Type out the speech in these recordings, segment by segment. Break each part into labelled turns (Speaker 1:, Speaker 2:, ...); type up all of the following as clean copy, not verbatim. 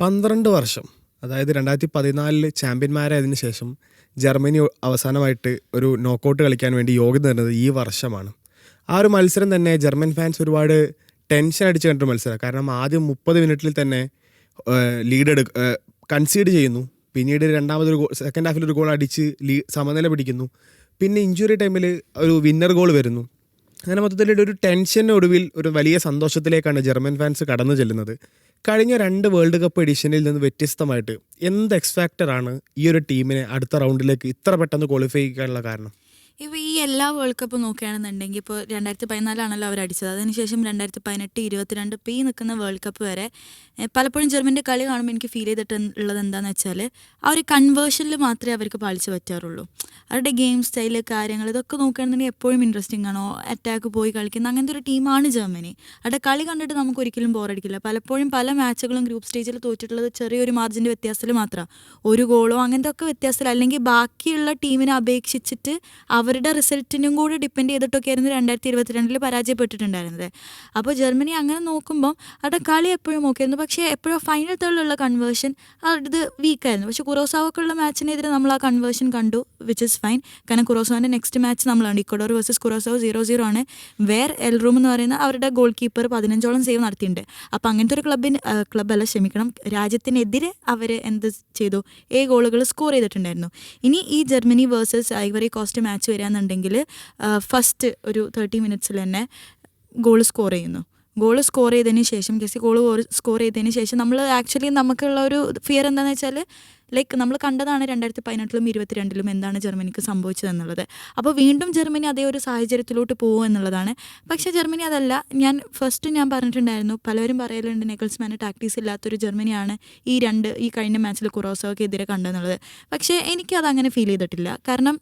Speaker 1: 12 വർഷം, അതായത് 2014 ചാമ്പ്യന്മാരായതിനു ശേഷം ജർമ്മനി അവസാനമായിട്ട് ഒരു നോക്കൗട്ട് കളിക്കാൻ വേണ്ടി യോഗ്യത നേടുന്നത് ഈ വർഷമാണ്. ആ ഒരു മത്സരം തന്നെ ജർമ്മൻ ഫാൻസ് ഒരുപാട് ടെൻഷൻ അടിച്ച് കണ്ടൊരു മത്സരം. കാരണം ആദ്യം 30 മിനിറ്റിൽ തന്നെ ലീഡ് കൺസീഡ് ചെയ്യുന്നു. പിന്നീട് രണ്ടാമതൊരു സെക്കൻഡ് ഹാഫിൽ ഒരു ഗോൾ അടിച്ച് സമനില പിടിക്കുന്നു. പിന്നെ ഇഞ്ചുറി ടൈമിൽ ഒരു വിന്നർ ഗോൾ വരുന്നു. അങ്ങനെ മൊത്തത്തിൽ ഒരു ടെൻഷനൊടുവിൽ ഒരു വലിയ സന്തോഷത്തിലേക്കാണ് ജർമ്മൻ ഫാൻസ് കടന്നു ചെല്ലുന്നത്. കഴിഞ്ഞ 2 വേൾഡ് കപ്പ് എഡിഷനിൽ നിന്ന് വ്യത്യസ്തമായിട്ട് എന്ത് എക്സ് ഫാക്ടറാണ് ഈ ഒരു ടീമിനെ അടുത്ത റൗണ്ടിലേക്ക് ഇത്ര പെട്ടെന്ന് ക്വാളിഫൈ ചെയ്യാനുള്ള കാരണം?
Speaker 2: ഇപ്പോൾ ഈ എല്ലാ വേൾഡ് കപ്പ് നോക്കുകയാണെന്നുണ്ടെങ്കിൽ ഇപ്പോൾ 2014 അവർ അടിച്ചത്. അതിനുശേഷം 2018, 22 ഇപ്പോൾ ഈ നിൽക്കുന്ന വേൾഡ് കപ്പ് വരെ പലപ്പോഴും ജർമ്മൻ്റെ കളി കാണുമ്പോൾ എനിക്ക് ഫീൽ ചെയ്തിട്ടുള്ളത് എന്താണെന്ന് വെച്ചാൽ ആ ഒരു കൺവേർഷനിൽ മാത്രമേ അവർക്ക് പാളിച്ച് പറ്റാറുള്ളൂ. അവരുടെ ഗെയിം സ്റ്റൈല്, കാര്യങ്ങൾ, ഇതൊക്കെ നോക്കുകയാണെന്നുണ്ടെങ്കിൽ എപ്പോഴും ഇൻട്രസ്റ്റിംഗ് ആണോ, അറ്റാക്ക് പോയി കളിക്കുന്ന അങ്ങനത്തെ ഒരു ടീമാണ് ജർമ്മനി. അവരുടെ കളി കണ്ടിട്ട് നമുക്ക് ഒരിക്കലും ബോറടിക്കില്ല. പലപ്പോഴും പല മാച്ചുകളും ഗ്രൂപ്പ് സ്റ്റേജിൽ തോറ്റിട്ടുള്ളത് ചെറിയൊരു മാർജിൻ്റെ വ്യത്യാസത്തിൽ മാത്രമാണ്. ഒരു ഗോളോ അങ്ങനത്തെ ഒക്കെ വ്യത്യാസത്തിൽ, അല്ലെങ്കിൽ ബാക്കിയുള്ള ടീമിനെ അപേക്ഷിച്ചിട്ട് അവരുടെ റിസൾട്ടിനും കൂടി ഡിപ്പെൻഡ് ചെയ്തിട്ടൊക്കെ ആയിരുന്നു 2022 പരാജയപ്പെട്ടിട്ടുണ്ടായിരുന്നത്. അപ്പോൾ ജർമ്മനി അങ്ങനെ നോക്കുമ്പോൾ അവരുടെ കളി എപ്പോഴും ഓക്കെയായിരുന്നു. പക്ഷേ എപ്പോഴും ഫൈനൽ തേർഡിലുള്ള കൺവേർഷൻ അവരുടെ വീക്കായിരുന്നു. പക്ഷേ കുറോസാവക്കുള്ള മാച്ചിനെതിരെ നമ്മൾ ആ കൺവേർഷൻ കണ്ടു, വിച്ച് ഇസ് ഫൈൻ. കാരണം കുറോസാവിൻ്റെ നെക്സ്റ്റ് മാച്ച് നമ്മളാണ് ഇക്വഡോർ വേഴ്സസ് കുറോസാവ് 0-0 ആണ്. വേർ എൽ റൂം എന്ന് പറയുന്ന അവരുടെ ഗോൾ കീപ്പർ 15ഓളം സേവ് നടത്തിയിട്ടുണ്ട്. അപ്പോൾ അങ്ങനത്തെ ഒരു രാജ്യത്തിനെതിരെ അവർ എന്ത് ചെയ്തു, 7 ഗോളുകൾ സ്കോർ ചെയ്തിട്ടുണ്ടായിരുന്നു. ഇനി ഈ Germany versus Ivory Coast match വരികയാണെന്നുണ്ടെങ്കിൽ ഫസ്റ്റ് ഒരു 30 മിനിറ്റ്സിൽ തന്നെ ഗോൾ സ്കോർ ചെയ്യുന്നു. ഗോൾ സ്കോർ ചെയ്തതിന് ശേഷം നമ്മൾ ആക്ച്വലി നമുക്കുള്ള ഒരു ഫിയർ എന്താണെന്ന് വെച്ചാൽ, ലൈക്ക് നമ്മൾ കണ്ടതാണ് 2018 22 എന്താണ് ജർമ്മനിക്ക് സംഭവിച്ചതെന്നുള്ളത്. അപ്പോൾ വീണ്ടും ജർമ്മനി അതേ ഒരു സാഹചര്യത്തിലോട്ട് പോകും എന്നുള്ളതാണ്. പക്ഷേ ജർമ്മനി അതല്ല. ഞാൻ പറഞ്ഞിട്ടുണ്ടായിരുന്നു, പലരും പറയലുണ്ട് നെഗൽസ്മാന് ടാക്ടീസ് ഇല്ലാത്തൊരു ജർമ്മനിയാണ് ഈ കഴിഞ്ഞ മാച്ചിൽ കുറോസാവയ്ക്ക് എതിരെ കണ്ടെന്നുള്ളത്. പക്ഷേ എനിക്കത് അങ്ങനെ ഫീൽ ചെയ്തിട്ടില്ല. കാരണം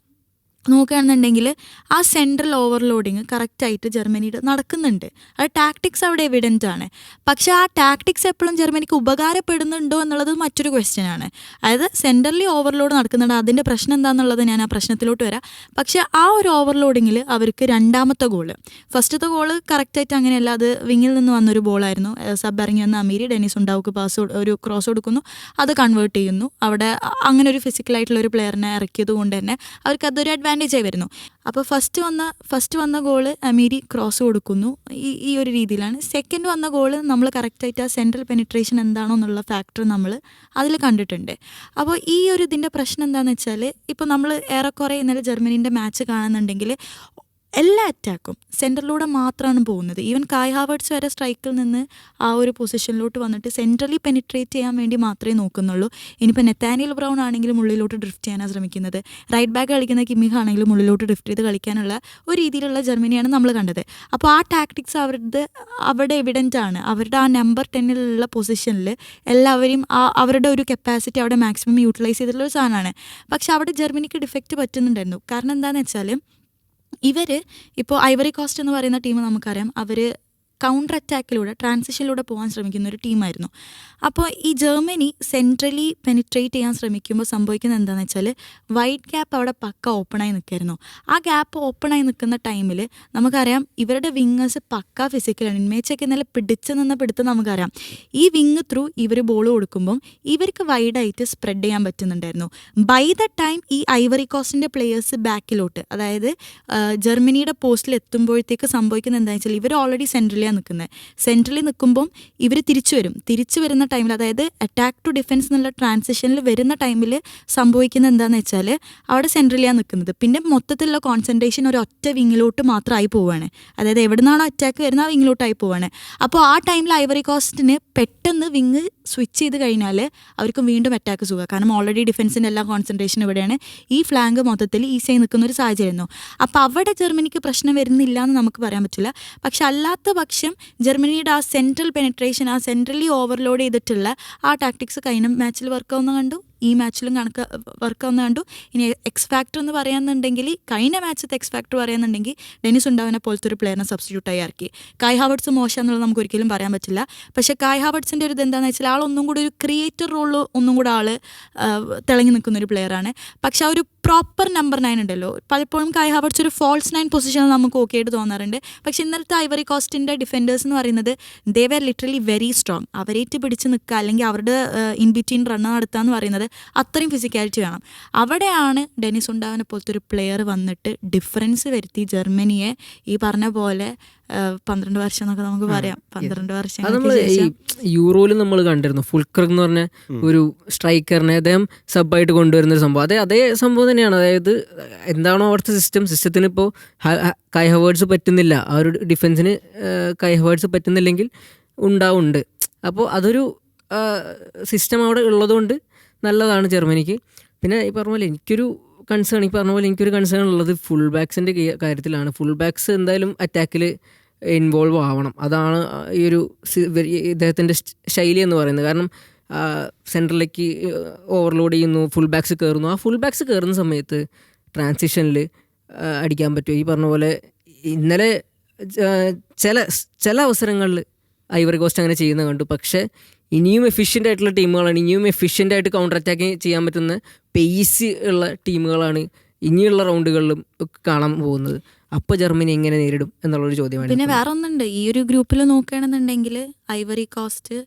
Speaker 2: നോക്കുകയാണെന്നുണ്ടെങ്കിൽ ആ സെൻട്രൽ ഓവർലോഡിങ് കറക്റ്റായിട്ട് ജർമ്മനിയുടെ നടക്കുന്നുണ്ട്. അത് ടാക്ടിക്സ് അവിടെ എവിഡൻ്റ് ആണ്. പക്ഷേ ആ ടാക്ടിക്സ് എപ്പോഴും ജർമ്മനിക്ക് ഉപകാരപ്പെടുന്നുണ്ടോ എന്നുള്ളത് മറ്റൊരു ക്വസ്റ്റ്യനാണ്. അതായത് സെൻട്രലി ഓവർലോഡ് നടക്കുന്നുണ്ട്. അതിൻ്റെ പ്രശ്നം എന്താണെന്നുള്ളത് ഞാൻ ആ പ്രശ്നത്തിലോട്ട് വരാം. പക്ഷേ ആ ഒരു ഓവർലോഡിങ്ങിൽ അവർക്ക് രണ്ടാമത്തെ ഗോള്, ഫസ്റ്റത്തെ ഗോള് കറക്റ്റായിട്ട് അങ്ങനെയല്ല, അത് വിങ്ങിൽ നിന്ന് വന്നൊരു ബോളായിരുന്നു. സബ് ഇറങ്ങി വന്ന അമീരി ഡെനിസ് ഉണ്ടാവുക്ക് ഒരു ക്രോസ് കൊടുക്കുന്നു, അത് കൺവേർട്ട് ചെയ്യുന്നു. അവിടെ അങ്ങനെ ഒരു ഫിസിക്കലായിട്ടുള്ള ഒരു പ്ലെയറിനെ ഇറക്കിയത് കൊണ്ട് തന്നെ അവർക്ക് അതൊരു അഡ്വാൻറ്റേജായി വരുന്നു. അപ്പോൾ ഫസ്റ്റ് വന്ന ഗോള് അമീരി ക്രോസ് കൊടുക്കുന്നു, ഈ ഒരു രീതിയിലാണ്. സെക്കൻഡ് വന്ന ഗോള് നമ്മൾ കറക്റ്റായിട്ട് ആ സെൻട്രൽ പെനിട്രേഷൻ എന്താണോ എന്നുള്ള ഫാക്ടർ നമ്മൾ അതിൽ കണ്ടിട്ടുണ്ട്. അപ്പോൾ ഈ ഒരു ഇതിൻ്റെ പ്രശ്നം എന്താണെന്ന് വെച്ചാൽ, ഇപ്പോൾ നമ്മൾ ഏറെക്കുറെ ഇന്നലെ ജർമ്മനീൻ്റെ മാച്ച് കാണുന്നുണ്ടെങ്കിൽ എല്ലാ അറ്റാക്കും സെൻറ്ററിലൂടെ മാത്രമാണ് പോകുന്നത്. ഈവൻ കായ് ഹാവേർട്സ് വരെ സ്ട്രൈക്കിൽ നിന്ന് ആ ഒരു പൊസിഷനിലോട്ട് വന്നിട്ട് സെൻട്രലി പെനിട്രേറ്റ് ചെയ്യാൻ വേണ്ടി മാത്രമേ നോക്കുന്നുള്ളൂ. ഇനിയിപ്പോൾ നെത്താനിയൽ ബ്രൗൺ ആണെങ്കിലും ഉള്ളിലോട്ട് ഡ്രിഫ്റ്റ് ചെയ്യാനാണ് ശ്രമിക്കുന്നത്. റൈറ്റ് ബാക്ക് കളിക്കുന്ന കിമ്മിഹ് ആണെങ്കിലും ഉള്ളിലോട്ട് ഡ്രിഫ്റ്റ് ചെയ്ത് കളിക്കാനുള്ള ഒരു രീതിയിലുള്ള ജർമ്മനിയാണ് നമ്മൾ കണ്ടത്. അപ്പോൾ ആ ടാക്ടിക്സ് അവിടെ എവിഡൻ്റ് ആണ്. അവരുടെ ആ നമ്പർ 10 പൊസിഷനിൽ എല്ലാവരെയും അവരുടെ ഒരു കപ്പാസിറ്റി അവിടെ മാക്സിമം യൂട്ടിലൈസ് ചെയ്തിട്ടുള്ള ഒരു സാധനമാണ്. പക്ഷെ അവിടെ ജർമ്മനിക്ക് ഡിഫക്റ്റ് പറ്റുന്നുണ്ടായിരുന്നു. കാരണം എന്താണെന്ന് വെച്ചാൽ, ഇവർ ഇപ്പോൾ ഐവറി കോസ്റ്റ് എന്ന് പറയുന്ന ടീം നമുക്കറിയാം, അവർ കൗണ്ടർ അറ്റാക്കിലൂടെ ട്രാൻസിഷനിലൂടെ പോകാൻ ശ്രമിക്കുന്ന ഒരു ടീമായിരുന്നു. അപ്പോൾ ഈ ജർമ്മനി സെൻട്രലി പെനിട്രേറ്റ് ചെയ്യാൻ ശ്രമിക്കുമ്പോൾ സംഭവിക്കുന്നത് എന്താണെന്ന് വെച്ചാൽ, വൈഡ് ഗ്യാപ്പ് അവിടെ പക്ക ഓപ്പണായി നിൽക്കുമായിരുന്നു. ആ ഗ്യാപ്പ് ഓപ്പണായി നിൽക്കുന്ന ടൈമിൽ നമുക്കറിയാം ഇവരുടെ വിങ്ങേഴ്സ് പക്ക ഫിസിക്കലാണ്. ഇൻമേച്ചൊക്കെ ഇന്നലെ പിടിച്ച് നിന്ന് പിടുത്തം നമുക്കറിയാം. ഈ വിങ് ത്രൂ ഇവർ ബോൾ കൊടുക്കുമ്പം ഇവർക്ക് വൈഡായിട്ട് സ്പ്രെഡ് ചെയ്യാൻ പറ്റുന്നുണ്ടായിരുന്നു. ബൈ ദ ടൈം ഈ ഐവറി കോസ്റ്റിൻ്റെ പ്ലെയേഴ്സ് ബാക്കിലോട്ട്, അതായത് ജർമ്മനിയുടെ പോസ്റ്റിൽ എത്തുമ്പോഴത്തേക്ക് സംഭവിക്കുന്നത് എന്താണെന്ന് വെച്ചാൽ, ഇവർ ഓൾറെഡി സെൻട്രലി നിൽക്കുമ്പം ഇവർ തിരിച്ചു വരുന്ന ടൈമിൽ, അതായത് അറ്റാക്ക് ടു ഡിഫെൻസ് എന്നുള്ള ട്രാൻസിഷനിൽ വരുന്ന ടൈമിൽ സംഭവിക്കുന്നത് എന്താണെന്ന് വെച്ചാൽ, അവിടെ സെൻട്രലിയാണ് നിൽക്കുന്നത്. പിന്നെ മൊത്തത്തിലുള്ള കോൺസെൻട്രേഷൻ ഒരു ഒറ്റ വിങ്ങിലോട്ട് മാത്രമായി പോവുകയാണ്. അതായത് എവിടെ നിന്നാണോ അറ്റാക്ക് വരുന്നത് ആ വിങ്ങിലോട്ടായി പോവുകയാണ്. അപ്പോൾ ആ ടൈമിൽ ഐവറി കോസ്റ്റിന് പെട്ടെന്ന് വിങ് സ്വിച്ച് ചെയ്ത് കഴിഞ്ഞാൽ അവർക്ക് വീണ്ടും അറ്റാക്ക് സുഖം. കാരണം ഓൾറെഡി ഡിഫെൻസിൻ്റെ എല്ലാ കോൺസെൻട്രേഷൻ ഇവിടെയാണ്. ഈ ഫ്ലാങ്ക് മൊത്തത്തിൽ ഈസിയായി നിൽക്കുന്ന ഒരു സാഹചര്യമായിരുന്നു. അപ്പോൾ അവിടെ ജർമ്മനിക്ക് പ്രശ്നം വരുന്നില്ല എന്ന് നമുക്ക് പറയാൻ പറ്റില്ല. പക്ഷെ അല്ലാത്ത പക്ഷം ജർമ്മനിയുടെ ആ സെൻട്രൽ പെനിട്രേഷൻ, ആ സെൻട്രലി ഓവർലോഡ് ചെയ്തിട്ടുള്ള ആ ടാക്ടിക്സ് കഴിഞ്ഞ മാച്ചിൽ വർക്കാവുന്ന കണ്ടു. ഈ മാച്ചിലും കണക്ക് വർക്ക് വന്ന് കണ്ടു. ഇനി എക്സ് ഫാക്ടർ എന്ന് പറയാന്നുണ്ടെങ്കിൽ കഴിഞ്ഞ മാച്ചത്തെ എക്സ് ഫാക്ടർ പറയുന്നുണ്ടെങ്കിൽ ഡെനിസ് ഉണ്ടാവിനെ പോലത്തെ ഒരു പ്ലെയറിനെ സബ്സ്റ്റിറ്റ്യൂട്ടായി ഇറക്കി. കായ് ഹാവർട്സ് മോശം എന്നുള്ളത് നമുക്ക് ഒരിക്കലും പറയാൻ പറ്റില്ല. പക്ഷേ കായ് ഹാവർട്സിൻ്റെ ഒരു ഇതെന്താണെന്ന് വെച്ചാൽ ആളൊന്നും കൂടി ഒരു ക്രിയേറ്റർ റോളിൽ ഒന്നും കൂടെ ആൾ തിളങ്ങി നിൽക്കുന്നൊരു പ്ലെയറാണ്. പക്ഷെ ആ ഒരു പ്രോപ്പർ നമ്പർ 9 ഉണ്ടല്ലോ, പലപ്പോഴും കായ് ഹാവർട്സ് ഒരു ഫോൾസ് 9 പൊസിഷനിൽ നമുക്ക് ഓക്കെ ആയിട്ട് തോന്നാറുണ്ട്. പക്ഷേ ഇന്നലത്തെ ഐവറി കോസ്റ്റിൻ്റെ ഡിഫൻഡേഴ്സ് എന്ന് പറയുന്നത് they were literally very strong. അവരേറ്റ് പിടിച്ച് നിൽക്കുക അല്ലെങ്കിൽ അവരുടെ ഇൻ ബിറ്റ്വീൻ റൺ നടത്തുക എന്ന് പറയുന്നത് അത്രയും ഫിസിക്കാലിറ്റി വേണം. അവിടെയാണ് ഡെനിസ് ഉണ്ടാവിനെ പോലത്തെ ഒരു പ്ലെയർ വന്നിട്ട് ഡിഫറൻസ് വരുത്തി ജർമ്മനിയെ ഈ പറഞ്ഞ പോലെ 12 വർഷം എന്നൊക്കെ നമുക്ക് പറയാം. 12 വർഷം
Speaker 3: നമ്മൾ ഈ യൂറോയിൽ നമ്മൾ കണ്ടിരുന്നു ഫുൾക്രഗ് എന്ന് പറഞ്ഞ ഒരു സ്ട്രൈക്കറിനെ അദ്ദേഹം സബായിട്ട് കൊണ്ടുവരുന്ന ഒരു സംഭവം. അതേ സംഭവം തന്നെയാണ്. അതായത് എന്താണോ അവിടുത്തെ സിസ്റ്റത്തിന് ഇപ്പോൾ കായ് ഹവേർട്സ് പറ്റുന്നില്ല, ആ ഒരു ഡിഫൻസിന് കായ് ഹവേർട്സ് പറ്റുന്നില്ലെങ്കിൽ ഉണ്ടാവുന്നുണ്ട്. അപ്പോൾ അതൊരു സിസ്റ്റം അവിടെ ഉള്ളതുകൊണ്ട് നല്ലതാണ് ജർമ്മനിക്ക്. പിന്നെ ഈ പറഞ്ഞ പോലെ എനിക്കൊരു കൺസേൺ ഉള്ളത് ഫുൾ ബാക്സിൻ്റെ കാര്യത്തിലാണ്. ഫുൾ ബാക്സ് എന്തായാലും അറ്റാക്കിൽ ഇൻവോൾവ് ആവണം. അതാണ് ഈ ഒരു ഇദ്ദേഹത്തിൻ്റെ ശൈലി എന്ന് പറയുന്നത്. കാരണം സെൻട്രലിലേക്ക് ഓവർലോഡ് ചെയ്യുന്നു, ഫുൾ ബാക്സ് കയറുന്നു. ആ ഫുൾ ബാക്സ് കയറുന്ന സമയത്ത് ട്രാൻസിഷനിൽ അടിക്കാൻ പറ്റും. ഈ പറഞ്ഞ പോലെ ഇന്നലെ ചില അവസരങ്ങളിൽ ഐവറി കോസ്റ്റ് അങ്ങനെ ചെയ്യുന്നത് കണ്ടു. പക്ഷേ ഇനിയും എഫിഷ്യൻ്റ് ആയിട്ടുള്ള ടീമുകളാണ്, ഇനിയും എഫിഷ്യൻ്റ് ആയിട്ട് കൗണ്ടർ അറ്റാക്ക് ചെയ്യാൻ പറ്റുന്ന പേസ് ഉള്ള ടീമുകളാണ് ഇനിയുള്ള റൗണ്ടുകളിലും കാണാൻ പോകുന്നത്. അപ്പോൾ ജർമ്മനി എങ്ങനെ നേരിടും എന്നുള്ളൊരു ചോദ്യമാണ്.
Speaker 2: പിന്നെ വേറെ ഒന്നുണ്ട്, ഈ ഒരു ഗ്രൂപ്പിൽ നോക്കുകയാണെന്നുണ്ടെങ്കിൽ ഐവറി കോസ്റ്റ്,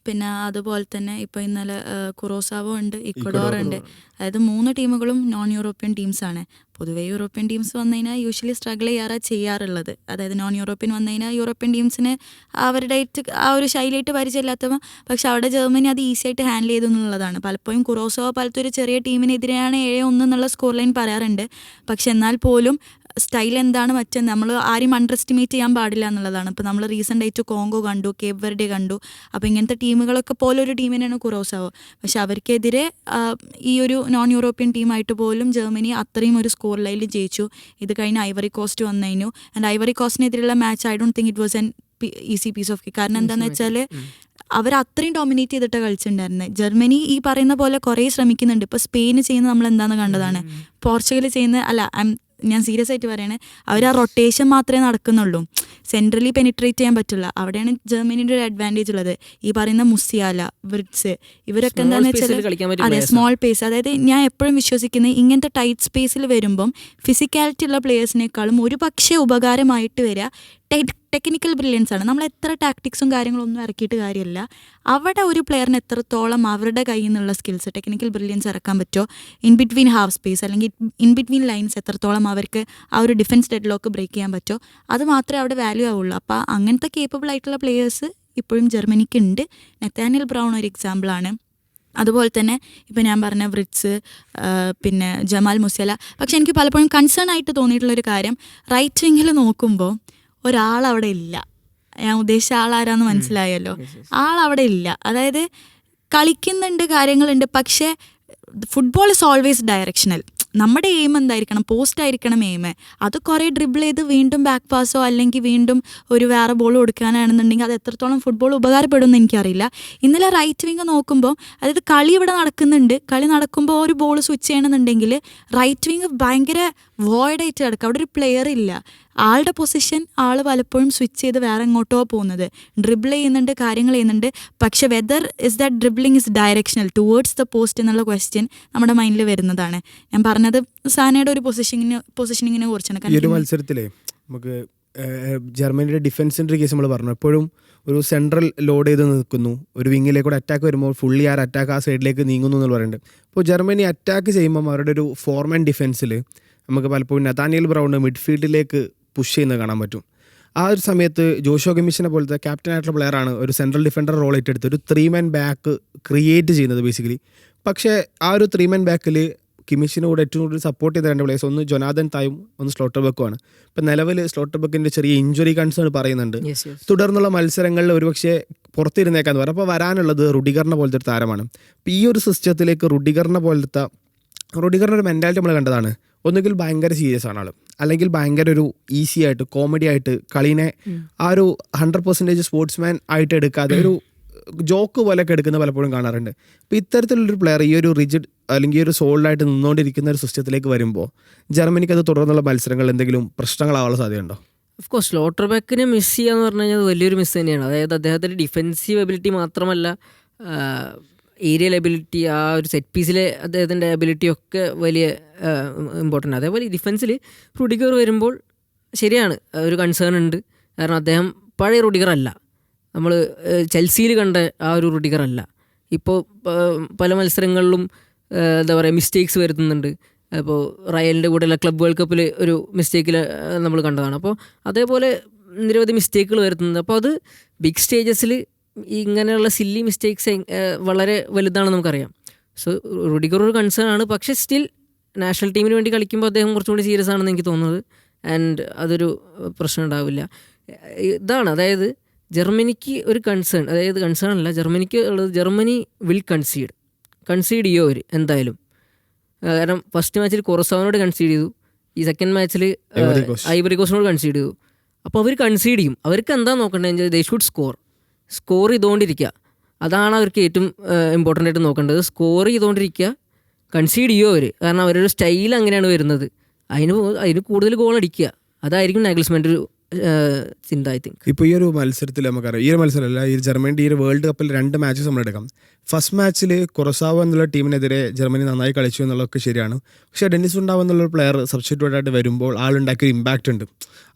Speaker 2: പിന്നെ അതുപോലെ തന്നെ ഇപ്പോൾ ഇന്നലെ കുറോസാവോ ഉണ്ട്, ഇക്വഡോർ ഉണ്ട്. അതായത് 3 ടീമുകളും നോൺ യൂറോപ്യൻ ടീംസാണ്. പൊതുവേ യൂറോപ്യൻ ടീംസ് വന്നു കഴിഞ്ഞാൽ യൂഷ്വലി സ്ട്രഗിൾ ചെയ്യാറുള്ളത്. അതായത് നോൺ യൂറോപ്യൻ വന്നു കഴിഞ്ഞാൽ യൂറോപ്യൻ ടീംസിന് അവരുടെ ആ ഒരു ശൈലിയായിട്ട് പരിചയമില്ലാത്തവ. പക്ഷെ അവിടെ ജർമ്മനി അത് ഈസി ആയിട്ട് ഹാൻഡിൽ ചെയ്തു എന്നുള്ളതാണ്. പലപ്പോഴും കുറോസാവോ പോലത്തെ ഒരു ചെറിയ ടീമിനെതിരെയാണ് 7-1 എന്നുള്ള സ്കോർ ലൈൻ പറയാറുണ്ട്. പക്ഷെ എന്നാൽ പോലും സ്റ്റൈൽ എന്താണ് മറ്റെന്ന് നമ്മൾ ആരും അണ്ടർ എസ്റ്റിമേറ്റ് ചെയ്യാൻ പാടില്ല എന്നുള്ളതാണ്. ഇപ്പോൾ നമ്മൾ റീസെൻ്റ് ആയിട്ട് കോങ്കോ കണ്ടു, കേപ്പ് വെർഡെ കണ്ടു. അപ്പോൾ ഇങ്ങനത്തെ ടീമുകളൊക്കെ പോലെ ഒരു ടീമിനാണ് കുറോസാവോ. പക്ഷെ അവർക്കെതിരെ ഈ ഒരു നോൺ യൂറോപ്യൻ ടീമായിട്ട് പോലും ജർമ്മനി അത്രയും ഒരു സ്കോർ ലൈനിൽ ജയിച്ചു. ഇത് കഴിഞ്ഞ് ഐവറി കോസ്റ്റ് വന്നു കഴിഞ്ഞു. ആൻഡ് ഐവറി കോസ്റ്റിനെതിരെയുള്ള match I don't think it was an easy piece of cake. കാരണം എന്താണെന്ന് വെച്ചാൽ അവർ അത്രയും ഡോമിനേറ്റ് ചെയ്തിട്ട് കളിച്ചിട്ടുണ്ടായിരുന്നത്. ജർമ്മനി ഈ പറയുന്ന പോലെ കുറേ ശ്രമിക്കുന്നുണ്ട്. ഇപ്പോൾ സ്പെയിൻ ചെയ്യുന്നത് നമ്മൾ എന്താണെന്ന് കണ്ടതാണ്. പോർച്ചുഗൽ ചെയ്യുന്ന ഞാൻ സീരിയസ് ആയിട്ട് പറയണേ, അവർ ആ റൊട്ടേഷൻ മാത്രമേ നടക്കുന്നുള്ളൂ, സെൻട്രലി പെനിട്രേറ്റ് ചെയ്യാൻ പറ്റില്ല. അവിടെയാണ് ജർമ്മനിയുടെ ഒരു അഡ്വാൻറ്റേജ് ഉള്ളത്. ഈ പറയുന്ന മുസിയാല, വിർട്സ്, ഇവരൊക്കെ എന്താണെന്ന് വെച്ചാൽ അതെ സ്മോൾ പേസ്. അതായത് ഞാൻ എപ്പോഴും വിശ്വസിക്കുന്നത് ഇങ്ങനത്തെ ടൈറ്റ് സ്പേസിൽ വരുമ്പം ഫിസിക്കാലിറ്റി ഉള്ള പ്ലേയേഴ്സിനേക്കാളും ഒരു പക്ഷേ ഉപകാരമായിട്ട് വരിക ടെക്നിക്കൽ ബ്രില്യൻസ് ആണ്. നമ്മൾ എത്ര ടാക്ടിക്സും കാര്യങ്ങളൊന്നും ഇറക്കിയിട്ട് കാര്യമില്ല. അവിടെ ഒരു പ്ലെയറിന് എത്രത്തോളം അവരുടെ കയ്യിൽ നിന്നുള്ള സ്കിൽസ്, ടെക്നിക്കൽ ബ്രില്യൻസ് ഇറക്കാൻ പറ്റുമോ, ഇൻ ബിറ്റ്വീൻ ഹാഫ് സ്പേസ് അല്ലെങ്കിൽ ഇൻ ബിറ്റ്വീൻ ലൈൻസ് എത്രത്തോളം അവർക്ക് ആ ഒരു ഡിഫൻസ് ഡെഡ് ലോക്ക് ബ്രേക്ക് ചെയ്യാൻ പറ്റുമോ, അത് മാത്രമേ അവിടെ വാല്യൂ ആവുള്ളൂ. അപ്പോൾ അങ്ങനത്തെ കേപ്പബിൾ ആയിട്ടുള്ള പ്ലെയേഴ്സ് ഇപ്പോഴും ജർമ്മനിക്ക് ഉണ്ട്. നെത്താനിയൽ ബ്രൗൺ ഒരു എക്സാമ്പിളാണ്. അതുപോലെ തന്നെ ഇപ്പോൾ ഞാൻ പറഞ്ഞ വ്രിറ്റ്സ്, പിന്നെ ജമാൽ മുസിയാല. പക്ഷെ എനിക്ക് പലപ്പോഴും കൺസേൺ ആയിട്ട് തോന്നിയിട്ടുള്ളൊരു കാര്യം, റൈറ്റ് വിങ്ങിൽ നോക്കുമ്പോൾ ഒരാളവിടെ ഇല്ല. ഞാൻ ഉദ്ദേശിച്ച ആളാരാന്ന് മനസ്സിലായല്ലോ. ആളവിടെ ഇല്ല. അതായത് കളിക്കുന്നുണ്ട്, കാര്യങ്ങളുണ്ട്, പക്ഷേ ഫുട്ബോൾ ഇസ് ഓൾവേസ് ഡയറക്ഷണൽ. നമ്മുടെ എയിം എന്തായിരിക്കണം, പോസ്റ്റ് ആയിരിക്കണം എയിം. അത് കുറേ ഡ്രിബിൾ ചെയ്ത് വീണ്ടും ബാക്ക് പാസോ അല്ലെങ്കിൽ വീണ്ടും ഒരു വേറെ ബോൾ കൊടുക്കാനാണെന്നുണ്ടെങ്കിൽ അത് എത്രത്തോളം ഫുട്ബോൾ ഉപകാരപ്പെടുമെന്ന് എനിക്കറിയില്ല. ഇന്നലെ റൈറ്റ് വിങ് നോക്കുമ്പോൾ, അതായത് കളി ഇവിടെ നടക്കുന്നുണ്ട്, കളി നടക്കുമ്പോൾ ഒരു ബോൾ സ്വിച്ച് ചെയ്യണമെന്നുണ്ടെങ്കിൽ റൈറ്റ് വിങ് ഭയങ്കര വോയിഡായിട്ട് കിടക്കുക. അവിടെ ഒരു പ്ലെയർ ഇല്ല. ആളുടെ പൊസിഷൻ ആൾ പലപ്പോഴും സ്വിച്ച് ചെയ്ത് വേറെ എങ്ങോട്ടോ പോകുന്നത്, ഡ്രിബിൾ ചെയ്യുന്നുണ്ട്, കാര്യങ്ങൾ ചെയ്യുന്നുണ്ട്. പക്ഷെ whether is that dribbling is directional towards the post എന്നുള്ള ക്വസ്റ്റ്യൻ നമ്മുടെ മൈൻഡിൽ വരുന്നതാണ്. ഞാൻ പറഞ്ഞത് സാനയുടെ ഒരു പൊസിഷനിങ്ങിനെ കുറിച്ചാണ്.
Speaker 1: ഈ ഒരു മത്സരത്തിലേ നമുക്ക് ജർമ്മനിയുടെ ഡിഫൻസിൻ്റെ കേസ് നമ്മൾ പറഞ്ഞു, എപ്പോഴും ഒരു സെൻട്രൽ ലോഡ് ചെയ്ത് നിൽക്കുന്നു, ഒരു വിങ്ങിലേക്കൂടെ അറ്റാക്ക് വരുമ്പോൾ ഫുള്ളി ആ അറ്റാക്ക് ആ സൈഡിലേക്ക് നീങ്ങുന്നു എന്ന് പറയുന്നുണ്ട്. അപ്പോൾ ജർമ്മനി അറ്റാക്ക് ചെയ്യുമ്പം അവരുടെ ഒരു ഫോർമാൻ ഡിഫൻസിൽ നമുക്ക് പലപ്പോഴും നതാനിയൽ ബ്രൗൺ മിഡ്ഫീൽഡിലേക്ക് പുഷ് ചെയ്യുന്നത് കാണാൻ പറ്റും. ആ ഒരു സമയത്ത് ജോഷുവ കിമ്മിഷിനെ പോലത്തെ ക്യാപ്റ്റൻ ആയിട്ടുള്ള പ്ലെയറാണ് ഒരു സെൻട്രൽ ഡിഫൻഡർ റോൾ ഏറ്റെടുത്ത് ഒരു 3-man ബാക്ക് ക്രിയേറ്റ് ചെയ്യുന്നത് ബേസിക്കലി. പക്ഷേ ആ ഒരു 3-man ബാക്കിൽ കിമ്മിഷിനോട് ഏറ്റവും കൂടുതൽ സപ്പോർട്ട് ചെയ്ത 2 പ്ലേയേഴ്സ്, ഒന്ന് ജൊനാഥൻ തായും ഒന്ന് സ്ലോട്ടർബക്കുമാണ്. ഇപ്പം നിലവിൽ സ്ലോട്ടർബക്കിൻ്റെ ചെറിയ ഇഞ്ചുറി കൺസേൺ പറയുന്നുണ്ട്. തുടർന്നുള്ള മത്സരങ്ങളിൽ ഒരുപക്ഷെ പുറത്തിരുന്നേക്കാന്ന് പറയാം. അപ്പോൾ വരാനുള്ളത് റുഡിഗറിനെ പോലത്തെ ഒരു താരമാണ്. അപ്പോൾ ഈ ഒരു സിസ്റ്റത്തിലേക്ക് റുഡിഗറിൻ്റെ ഒരു മെൻറ്റാലിറ്റി നമ്മൾ കണ്ടതാണ്. ഒന്നുകിൽ ഭയങ്കര സീരിയസ് ആണ് ആൾ, അല്ലെങ്കിൽ ഭയങ്കര ഒരു ഈസി ആയിട്ട് കോമഡി ആയിട്ട് കളീനെ ആ ഒരു 100% സ്പോർട്സ്മാൻ ആയിട്ട് എടുക്കാതെ ഒരു ജോക്ക് പോലെയൊക്കെ എടുക്കുന്ന പലപ്പോഴും കാണാറുണ്ട്. അപ്പോൾ ഇത്തരത്തിലുള്ളൊരു പ്ലെയർ ഈ ഒരു റിജിഡ് അല്ലെങ്കിൽ ഒരു സോൾഡായിട്ട് നിന്നുകൊണ്ടിരിക്കുന്ന ഒരു സിസ്റ്റത്തിലേക്ക് വരുമ്പോൾ ജർമ്മനിക്ക് അത് തുടർന്നുള്ള മത്സരങ്ങൾ എന്തെങ്കിലും പ്രശ്നങ്ങളാവാനുള്ള സാധ്യതയുണ്ടോ?
Speaker 3: ഓഫ് കോഴ്സ് സ്ലോട്ടർ ബാക്കിനെ മിസ് ചെയ്യുക എന്ന് പറഞ്ഞു കഴിഞ്ഞാൽ അത് വലിയൊരു മിസ് തന്നെയാണ്. അതായത് അദ്ദേഹത്തിൻ്റെ ഡിഫെൻസീവ് എബിലിറ്റി മാത്രമല്ല, ഏരിയൽ എബിലിറ്റി, ആ ഒരു സെറ്റ് പീസിലെ അദ്ദേഹത്തിൻ്റെ എബിലിറ്റി ഒക്കെ വലിയ ഇമ്പോർട്ടൻ്റ്. അതേപോലെ ഈ ഡിഫൻസിൽ റുഡിഗർ വരുമ്പോൾ ശരിയാണ് ഒരു കൺസേൺ ഉണ്ട്. കാരണം അദ്ദേഹം പഴയ റുഡിഗർ അല്ല, നമ്മൾ ചെൽസിയിൽ കണ്ട ആ ഒരു റുഡിഗർ അല്ല. ഇപ്പോൾ പല മത്സരങ്ങളിലും എന്താ പറയുക മിസ്റ്റേക്സ് വരുത്തുന്നുണ്ട്. അപ്പോൾ റയലിൻ്റെ കൂടെയുള്ള ക്ലബ് വേൾഡ് കപ്പിൽ ഒരു മിസ്റ്റേക്കിൽ നമ്മൾ കണ്ടതാണ്. അപ്പോൾ അതേപോലെ നിരവധി മിസ്റ്റേക്കുകൾ വരുത്തുന്നത്. അപ്പോൾ അത് ബിഗ് സ്റ്റേജസിൽ ഇങ്ങനെയുള്ള സില്ലി മിസ്റ്റേക്സ് വളരെ വലുതാണെന്ന് നമുക്കറിയാം. സോ റുഡിഗർ ഒരു കൺസേൺ ആണ്. പക്ഷേ സ്റ്റിൽ നാഷണൽ ടീമിന് വേണ്ടി കളിക്കുമ്പോൾ അദ്ദേഹം കുറച്ചും കൂടി സീരിയസ് ആണെന്ന് എനിക്ക് തോന്നുന്നത്. ആൻഡ് അതൊരു പ്രശ്നം ഉണ്ടാവില്ല. ഇതാണ്, അതായത് ജർമ്മനിക്ക് ഒരു കൺസേൺ, അതായത് കൺസേൺ അല്ല, ജർമ്മനിക്ക് ഉള്ളത് ജർമ്മനി വിൽ കൺസീഡ് ചെയ്യോ അവർ എന്തായാലും. കാരണം ഫസ്റ്റ് മാച്ചിൽ കൊറസാവിനോട് കൺസീഡ് ചെയ്തു, ഈ സെക്കൻഡ് മാച്ചിൽ ഐവറി കോസ്റ്റിനോട് കൺസീഡ് ചെയ്തു. അപ്പോൾ അവർ കൺസീഡ് ചെയ്യും. അവർക്ക് എന്താ നോക്കേണ്ടത്? ദേ ഷുഡ് സ്കോർ ചെയ്തുകൊണ്ടിരിക്കുക. അതാണ് അവർക്ക് ഏറ്റവും ഇമ്പോർട്ടൻ്റ് ആയിട്ട് നോക്കേണ്ടത്. സ്കോർ ചെയ്തുകൊണ്ടിരിക്കുക, കൺസീഡ് ചെയ്യോ അവർ. കാരണം അവരൊരു സ്റ്റൈൽ അങ്ങനെയാണ് വരുന്നത്. അതിന് കൂടുതൽ ഗോൾ അടിക്കുക, അതായിരിക്കും നാഗ്ൽസ്മാൻ്റെ ഒരു ചിന്ത ഐ തിങ്ക്.
Speaker 1: ഇപ്പോൾ ഈ ഒരു മത്സരത്തിൽ നമുക്കറിയാം, ഈ ഒരു മത്സരമല്ല, ഈ ജർമ്മനിയുടെ ഈ ഒരു വേൾഡ് കപ്പിൽ 2 മാച്ചസ് നമ്മളെടുക്കാം. ഫസ്റ്റ് മാച്ചിൽ കൊറസാവോ എന്നുള്ള ടീമിനെതിരെ ജർമ്മനി നന്നായി കളിച്ചു എന്നുള്ളതൊക്കെ ശരിയാണ്. പക്ഷേ ഡെന്നിസ് ഉണ്ടാവ് എന്നുള്ളൊരു പ്ലെയർ സബ്സ്റ്റിറ്റ്യൂട്ടായിട്ട് വരുമ്പോൾ ആളുണ്ടാക്കിയൊരു ഇമ്പാക്റ്റ് ഉണ്ട്.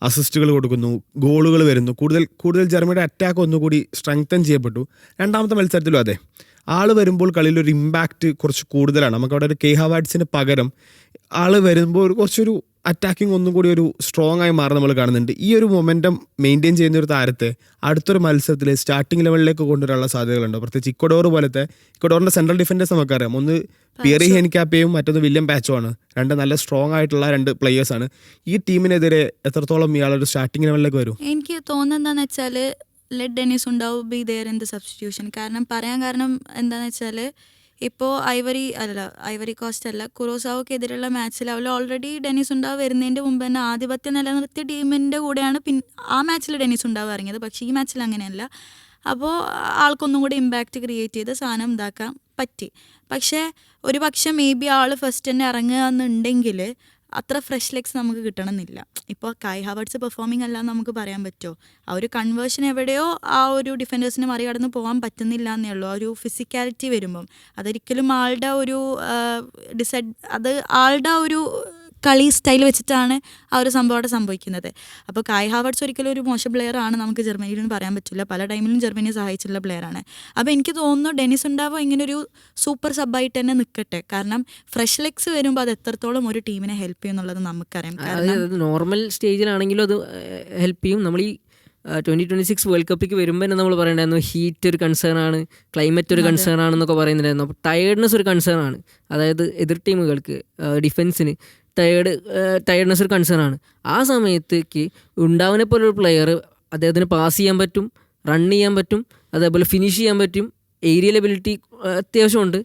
Speaker 1: അസിസ്റ്റുകൾ കൊടുക്കുന്നു, ഗോളുകൾ വരുന്നു, കൂടുതൽ ജർമ്മനിയുടെ അറ്റാക്ക് ഒന്നുകൂടി സ്ട്രെങ്തൻ ചെയ്യപ്പെട്ടു. രണ്ടാമത്തെ മത്സരത്തിലും അതെ, ആൾ വരുമ്പോൾ കളിയിലൊരു ഇമ്പാക്റ്റ് കുറച്ച് കൂടുതലാണ്. നമുക്കവിടെ ഒരു കെ ഹവാർഡ്സിന് പകരം ആൾ വരുമ്പോൾ കുറച്ചൊരു അറ്റാക്കിംഗ് ഒന്നും കൂടി ഒരു സ്ട്രോങ് ആയി മാറി നമ്മൾ കാണുന്നുണ്ട്. ഈ ഒരു മൊമെൻറ്റം മെയിൻറ്റെയിൻ ചെയ്യുന്ന ഒരു താരത്തെ അടുത്തൊരു മത്സരത്തിൽ സ്റ്റാർട്ടിംഗ് ലെവലിലേക്ക് കൊണ്ടുവരാനുള്ള സാധ്യതകളുണ്ടോ? പ്രത്യേകിച്ച് ഇക്വഡോറിൻ്റെ സെൻട്രൽ ഡിഫൻഡേഴ്സ് നമുക്കറിയാം. ഒന്ന് പിയറി ഹെൻകാപ്പയും മറ്റൊന്ന് വില്യം പാച്ചുമാണ്. 2 നല്ല സ്ട്രോങ് ആയിട്ടുള്ള 2 പ്ലേയേഴ്സാണ്. ഈ ടീമിനെതിരെ എത്രത്തോളം ഇയാളൊരു സ്റ്റാർട്ടിംഗ് ലെവലിലേക്ക് വരും?
Speaker 2: എനിക്ക് തോന്നുന്നത് എന്താണെന്ന് വെച്ചാൽ ലെറ്റ് ഡെന്നിസ് ഉണ്ടാവും be there in the substitution. കാരണം എന്താണെന്ന് വെച്ചാൽ ഇപ്പോൾ ഐവറി കോസ്റ്റ് അല്ല, കുറോസാവോക്കെതിരെയുള്ള മാച്ചിൽ അവർ ഓൾറെഡി ഡെന്നിസ് ഉണ്ടാവ് വരുന്നതിൻ്റെ മുമ്പ് തന്നെ ആധിപത്യം നിലനിർത്തിയ ടീമിൻ്റെ കൂടെയാണ് ആ മാച്ചിൽ ഡെന്നിസ് ഉണ്ടാവ് ഇറങ്ങിയത്. പക്ഷേ ഈ മാച്ചിൽ അങ്ങനെയല്ല. അപ്പോൾ ആൾക്കൊന്നും കൂടി ഇമ്പാക്റ്റ് ക്രിയേറ്റ് ചെയ്ത് സാധനം ഇതാക്കാൻ പറ്റി. പക്ഷേ ഒരു പക്ഷേ മേ ബി ആൾ ഫസ്റ്റ് തന്നെ ഇറങ്ങുക എന്നുണ്ടെങ്കിൽ അത്ര ഫ്രഷ് ലെഗ്സ് നമുക്ക് കിട്ടണമെന്നില്ല. ഇപ്പോൾ കൈ ഹവാർഡ്സ് പെർഫോമിംഗ് അല്ല എന്ന് നമുക്ക് പറയാൻ പറ്റുമോ? ആ ഒരു കൺവേർഷൻ എവിടെയോ ആ ഒരു ഡിഫൻഡേഴ്സിന് മറികടന്ന് പോകാൻ പറ്റുന്നില്ല എന്നേ ഉള്ളൂ. ആ ഒരു ഫിസിക്കാലിറ്റി വരുമ്പം അതൊരിക്കലും ആളുടെ ഒരു ആളുടെ ഒരു കളി സ്റ്റൈൽ വെച്ചിട്ടാണ് ആ ഒരു സംഭവം അവിടെ സംഭവിക്കുന്നത്. അപ്പോൾ കായ് ഹാവർട്സ് ഒരിക്കലും ഒരു മോശം പ്ലെയർ ആണ് നമുക്ക് ജർമ്മനിയിൽ നിന്ന് പറയാൻ പറ്റില്ല. പല ടൈമിലും ജർമ്മനിയെ സഹായിച്ചിട്ടുള്ള പ്ലെയറാണ്. അപ്പോൾ എനിക്ക് തോന്നുന്നു ഡെന്നിസ് ഉണ്ടാവോ ഇങ്ങനെ ഒരു സൂപ്പർ സബ്ബായിട്ട് തന്നെ നിൽക്കട്ടെ. കാരണം ഫ്രഷ് ലെഗ്സ് വരുമ്പോൾ അത് എത്രത്തോളം ഒരു ടീമിനെ ഹെൽപ്പ് ചെയ്യും എന്നുള്ളത് നമുക്കറിയാം.
Speaker 3: കാരണം നോർമൽ സ്റ്റേജിലാണെങ്കിലും അത് ഹെൽപ്പ് ചെയ്യും. നമ്മൾ ഈ 2026 വേൾഡ് കപ്പിക്ക് വരുമ്പോൾ തന്നെ നമ്മൾ പറയണ്ടായിരുന്നു ഹീറ്റ് ഒരു കൺസേൺ ആണ്, ക്ലൈമറ്റ് ഒരു കൺസേൺ ആണെന്നൊക്കെ പറയുന്നുണ്ടായിരുന്നു. അപ്പോൾ ടയേർഡ്നെസ് ഒരു കൺസേൺ ആണ്. അതായത് എതിർ ടീമുകൾക്ക് ഡിഫെൻസിന് ടയേർഡ്നെസ് ഒരു കൺസേൺ ആണ്. ആ സമയത്തേക്ക് ഉണ്ടാവിനെ പോലൊരു പ്ലെയർ, അദ്ദേഹത്തിന് പാസ് ചെയ്യാൻ പറ്റും, റൺ ചെയ്യാൻ പറ്റും, അതേപോലെ ഫിനിഷ് ചെയ്യാൻ പറ്റും, ഏരിയൽ എബിലിറ്റി അത്യാവശ്യമുണ്ട്.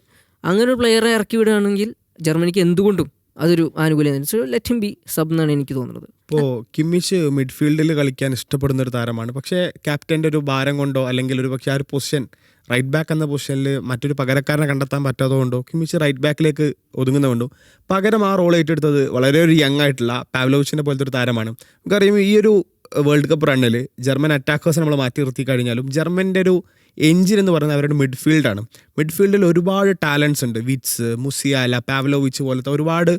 Speaker 3: അങ്ങനെ ഒരു പ്ലെയറെ ഇറക്കി വിടുകയാണെങ്കിൽ ജർമ്മനിക്ക് എന്തുകൊണ്ടും അതൊരു ആനുകൂല്യം. So let him be sub എന്നാണ് എനിക്ക് തോന്നുന്നത്.
Speaker 1: ഇപ്പോൾ കിമ്മിച്ച് മിഡ്ഫീൽഡിൽ കളിക്കാൻ ഇഷ്ടപ്പെടുന്ന ഒരു താരമാണ്. പക്ഷേ ക്യാപ്റ്റൻ്റെ ഒരു ഭാരം കൊണ്ടോ അല്ലെങ്കിൽ ഒരു പക്ഷേ ആ ഒരു പൊസിഷൻ റൈറ്റ് ബാക്ക് എന്ന പൊസിഷനിൽ മറ്റൊരു പകരക്കാരനെ കണ്ടെത്താൻ പറ്റാത്തതുകൊണ്ടോ കിമ്മിച്ച് റൈറ്റ് ബാക്കിലേക്ക് ഒതുങ്ങുന്നതുകൊണ്ടോ പകരം ആ റോൾ ഏറ്റെടുത്തത് വളരെ ഒരു യങ് ആയിട്ടുള്ള പാവ്ലോവിച്ചിനെ പോലത്തെ ഒരു താരമാണ്. നമുക്കറിയാം ഈ ഒരു വേൾഡ് കപ്പ് റണ്ണിൽ ജർമ്മൻ അറ്റാക്കേഴ്സ് നമ്മൾ മാറ്റി നിർത്തി കഴിഞ്ഞാലും ജർമ്മൻ്റെ ഒരു എഞ്ചിൻ എന്ന് പറയുന്നത് അവരുടെ മിഡ്ഫീൽഡാണ്. മിഡ്ഫീൽഡിൽ ഒരുപാട് ടാലൻസ് ഉണ്ട്. വിറ്റ്സ്, മുസിയാല, പാവ്ലോവിച്ച് പോലത്തെ ഒരുപാട്,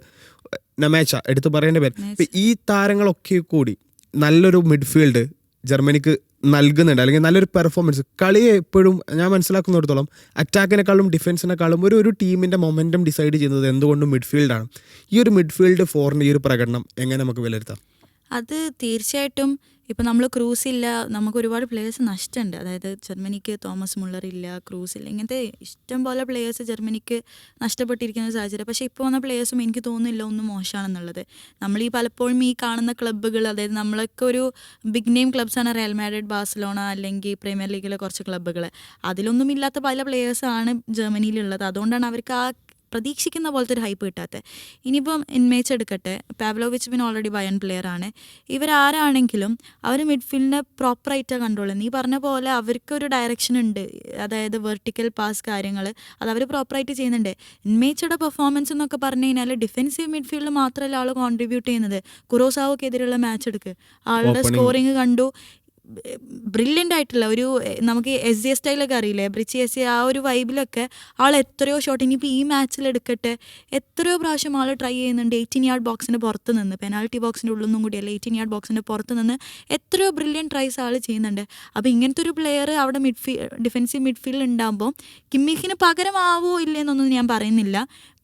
Speaker 1: നമേച്ച എടുത്ത് പറയേണ്ട പേര്. ഇപ്പം ഈ താരങ്ങളൊക്കെ കൂടി നല്ലൊരു മിഡ്ഫീൽഡ് ജർമ്മനിക്ക് നൽകുന്നുണ്ട്, അല്ലെങ്കിൽ നല്ലൊരു പെർഫോമൻസ്. കളിയെ എപ്പോഴും ഞാൻ മനസ്സിലാക്കുന്നിടത്തോളം അറ്റാക്കിനെക്കാളും ഡിഫൻസിനെക്കാളും ഒരു ടീമിൻ്റെ മൊമെൻറ്റം ഡിസൈഡ് ചെയ്യുന്നത് എന്തുകൊണ്ടും മിഡ്ഫീൽഡാണ്. ഈ ഒരു മിഡ്ഫീൽഡ് ഫോറിൻ്റെ ഈ ഒരു പ്രകടനം എങ്ങനെ നമുക്ക് വിലയിരുത്താം?
Speaker 2: അത് തീർച്ചയായിട്ടും ഇപ്പോൾ നമ്മൾ ക്രൂസ് ഇല്ല, നമുക്ക് ഒരുപാട് പ്ലേയേഴ്സ് നഷ്ടമുണ്ട്. അതായത് ജർമ്മനിക്ക് തോമസ് മുള്ളർ ഇല്ല, ക്രൂസ് ഇല്ല, ഇങ്ങനത്തെ ഇഷ്ടം പോലെ പ്ലേയേഴ്സ് ജർമ്മനിക്ക് നഷ്ടപ്പെട്ടിരിക്കുന്ന സാഹചര്യം. പക്ഷേ ഇപ്പോൾ വന്ന പ്ലേയേഴ്സും എനിക്ക് തോന്നുന്നില്ല ഒന്നും മോശമാണെന്നുള്ളത്. നമ്മൾ ഈ പലപ്പോഴും ഈ കാണുന്ന ക്ലബ്ബുകൾ, അതായത് നമ്മളൊക്കെ ഒരു ബിഗ് നെയിം ക്ലബ്സാണ് റയൽ മാഡ്രിഡ്, ബാഴ്സലോണ, അല്ലെങ്കിൽ പ്രീമിയർ ലീഗിലെ കുറച്ച് ക്ലബ്ബുകൾ. അതിലൊന്നും ഇല്ലാത്ത പല പ്ലേയേഴ്സാണ് ജർമ്മനിയിലുള്ളത്. അതുകൊണ്ടാണ് അവർക്ക് ആ പ്രതീക്ഷിക്കുന്ന പോലത്തെ ഒരു ഹൈപ്പ് കിട്ടാത്തത്. ഇനിയിപ്പം ഇൻമേച്ച് എടുക്കട്ടെ, പാവ്ലോവിച്ച് പിന്നെ ഓൾറെഡി ബയൺ പ്ലെയർ ആണ്. ഇവരാരാണെങ്കിലും അവർ മിഡ്ഫീൽഡിനെ പ്രോപ്പറായിട്ടാണ് കൺട്രോൾ ചെയ്യുന്നത്. ഈ പറഞ്ഞ പോലെ അവർക്കൊരു ഡയറക്ഷൻ ഉണ്ട്, അതായത് വെർട്ടിക്കൽ പാസ് കാര്യങ്ങൾ അത് അവർ പ്രോപ്പറായിട്ട് ചെയ്യുന്നുണ്ട്. ഇൻമേച്ചയുടെ പെർഫോമൻസ് എന്നൊക്കെ പറഞ്ഞു കഴിഞ്ഞാൽ ഡിഫെൻസീവ് മിഡ്ഫീൽഡിൽ മാത്രമല്ല ആൾ കോൺട്രിബ്യൂട്ട് ചെയ്യുന്നത്. കുറോസാവോക്കെതിരെയുള്ള മാച്ച് എടുക്കുക, ആളുടെ സ്കോറിങ് കണ്ടു, ബ്രില്യൻ്റ് ആയിട്ടുള്ള ഒരു, നമുക്ക് SJ സ്റ്റൈലൊക്കെ അറിയില്ലേ, ബ്രിച്ച് SJ ആ ഒരു വൈബിലൊക്കെ ആൾ എത്രയോ ഷോട്ട്, ഇനിയിപ്പോൾ ഈ മാച്ചിൽ എടുക്കട്ടെ എത്രയോ പ്രാവശ്യം ആൾ ട്രൈ ചെയ്യുന്നുണ്ട് 18 യാർഡ് ബോക്സിൻ്റെ പുറത്ത് നിന്ന്, പെനാൽറ്റി ബോക്സിൻ്റെ ഉള്ളിൽ നിന്നും കൂടിയല്ല 18 യാർഡ് ബോക്സിൻ്റെ പുറത്ത് നിന്ന് എത്രയോ ബ്രില്യൻറ്റ് ട്രൈസ് ആൾ ചെയ്യുന്നുണ്ട്. അപ്പോൾ ഇങ്ങനത്തെ ഒരു പ്ലെയർ അവിടെ ഡിഫെൻസീവ് മിഡ്ഫീൽഡിൽ ഉണ്ടാകുമ്പോൾ കിമ്മിഹിന് പകരമാവോ ഇല്ലെന്നൊന്നും ഞാൻ പറയുന്നില്ല,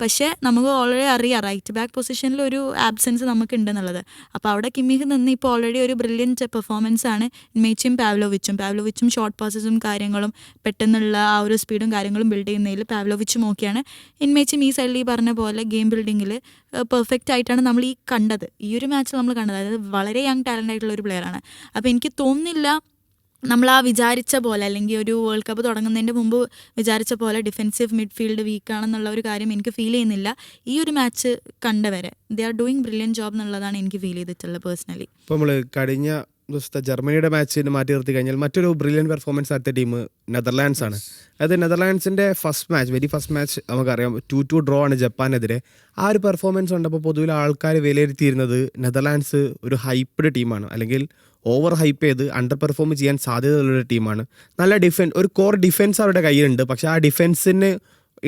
Speaker 2: പക്ഷേ നമുക്ക് ഓൾറെഡി അറിയാം റൈറ്റ് ബാക്ക് പൊസിഷനിൽ ഒരു ആബ്സെൻസ് നമുക്ക് ഉണ്ടെന്നുള്ളത്. അപ്പോൾ അവിടെ കിമ്മിഹ് നിന്ന് ഇപ്പോൾ ഓൾറെഡി ഒരു ബ്രില്യൻറ്റ് പെർഫോമൻസ് ആണ് ഇൻമേച്ചും പാവ്ലോവിച്ചും ഷോർട്ട് പാസസും കാര്യങ്ങളും പെട്ടെന്നുള്ള ആ ഒരു സ്പീഡും കാര്യങ്ങളും ബിൽഡ് ചെയ്യുന്നതിൽ പാവ്ലോവിച്ചും ഓക്കെയാണ്. ഇൻമേച്ചും ഈ സൈഡിൽ ഈ പറഞ്ഞ പോലെ ഗെയിം ബിൽഡിങ്ങിൽ പെർഫെക്റ്റ് ആയിട്ടാണ് നമ്മൾ ഈ കണ്ടത്, ഈ ഒരു മാച്ചിൽ നമ്മൾ കണ്ടത്. അതായത് വളരെ യങ് ടാലൻ്റ് ആയിട്ടുള്ള ഒരു പ്ലെയറാണ്. അപ്പോൾ എനിക്ക് തോന്നുന്നില്ല നമ്മൾ ആ വിചാരിച്ച പോലെ, അല്ലെങ്കിൽ ഒരു വേൾഡ് കപ്പ് തുടങ്ങുന്നതിൻ്റെ മുമ്പ് വിചാരിച്ച പോലെ ഡിഫെൻസീവ് മിഡ്ഫീൽഡ് വീക്കാണെന്നുള്ള ഒരു കാര്യം എനിക്ക് ഫീൽ ചെയ്യുന്നില്ല. ഈ ഒരു മാച്ച് കണ്ടവരെ they are doing brilliant job എന്നുള്ളതാണ് എനിക്ക് ഫീൽ ചെയ്തിട്ടുള്ളത് പേഴ്സണലി.
Speaker 1: ഇപ്പോൾ നമ്മൾ കഴിഞ്ഞ ദിവസത്തെ ജർമ്മനിയുടെ മാച്ചിന് മാറ്റി നിർത്തി കഴിഞ്ഞാൽ മറ്റൊരു ബ്രില്യൻ പെർഫോമൻസ് നടത്തിയ ടീം നെതർലാൻഡ്സ് ആണ്. അതായത് നെതർലാൻഡ്സിൻ്റെ വെരി ഫസ്റ്റ് മാച്ച് നമുക്കറിയാം 2-2 ഡ്രോ ആണ് ജപ്പാനെതിരെ. ആ ഒരു പെർഫോമൻസ് കണ്ടപ്പോൾ പൊതുവിൽ ആൾക്കാർ വിലയിരുത്തിയിരുന്നത് നെതർലാൻഡ്സ് ഒരു ഹൈപ്ഡ് ടീമാണ്, അല്ലെങ്കിൽ ഓവർ ഹൈപ്പ് ചെയ്ത് അണ്ടർ പെർഫോം ചെയ്യാൻ സാധ്യതയുള്ളൊരു ടീമാണ്. നല്ല ഒരു കോർ ഡിഫെൻസ് അവരുടെ കയ്യിലുണ്ട്, പക്ഷേ ആ ഡിഫെൻസിന്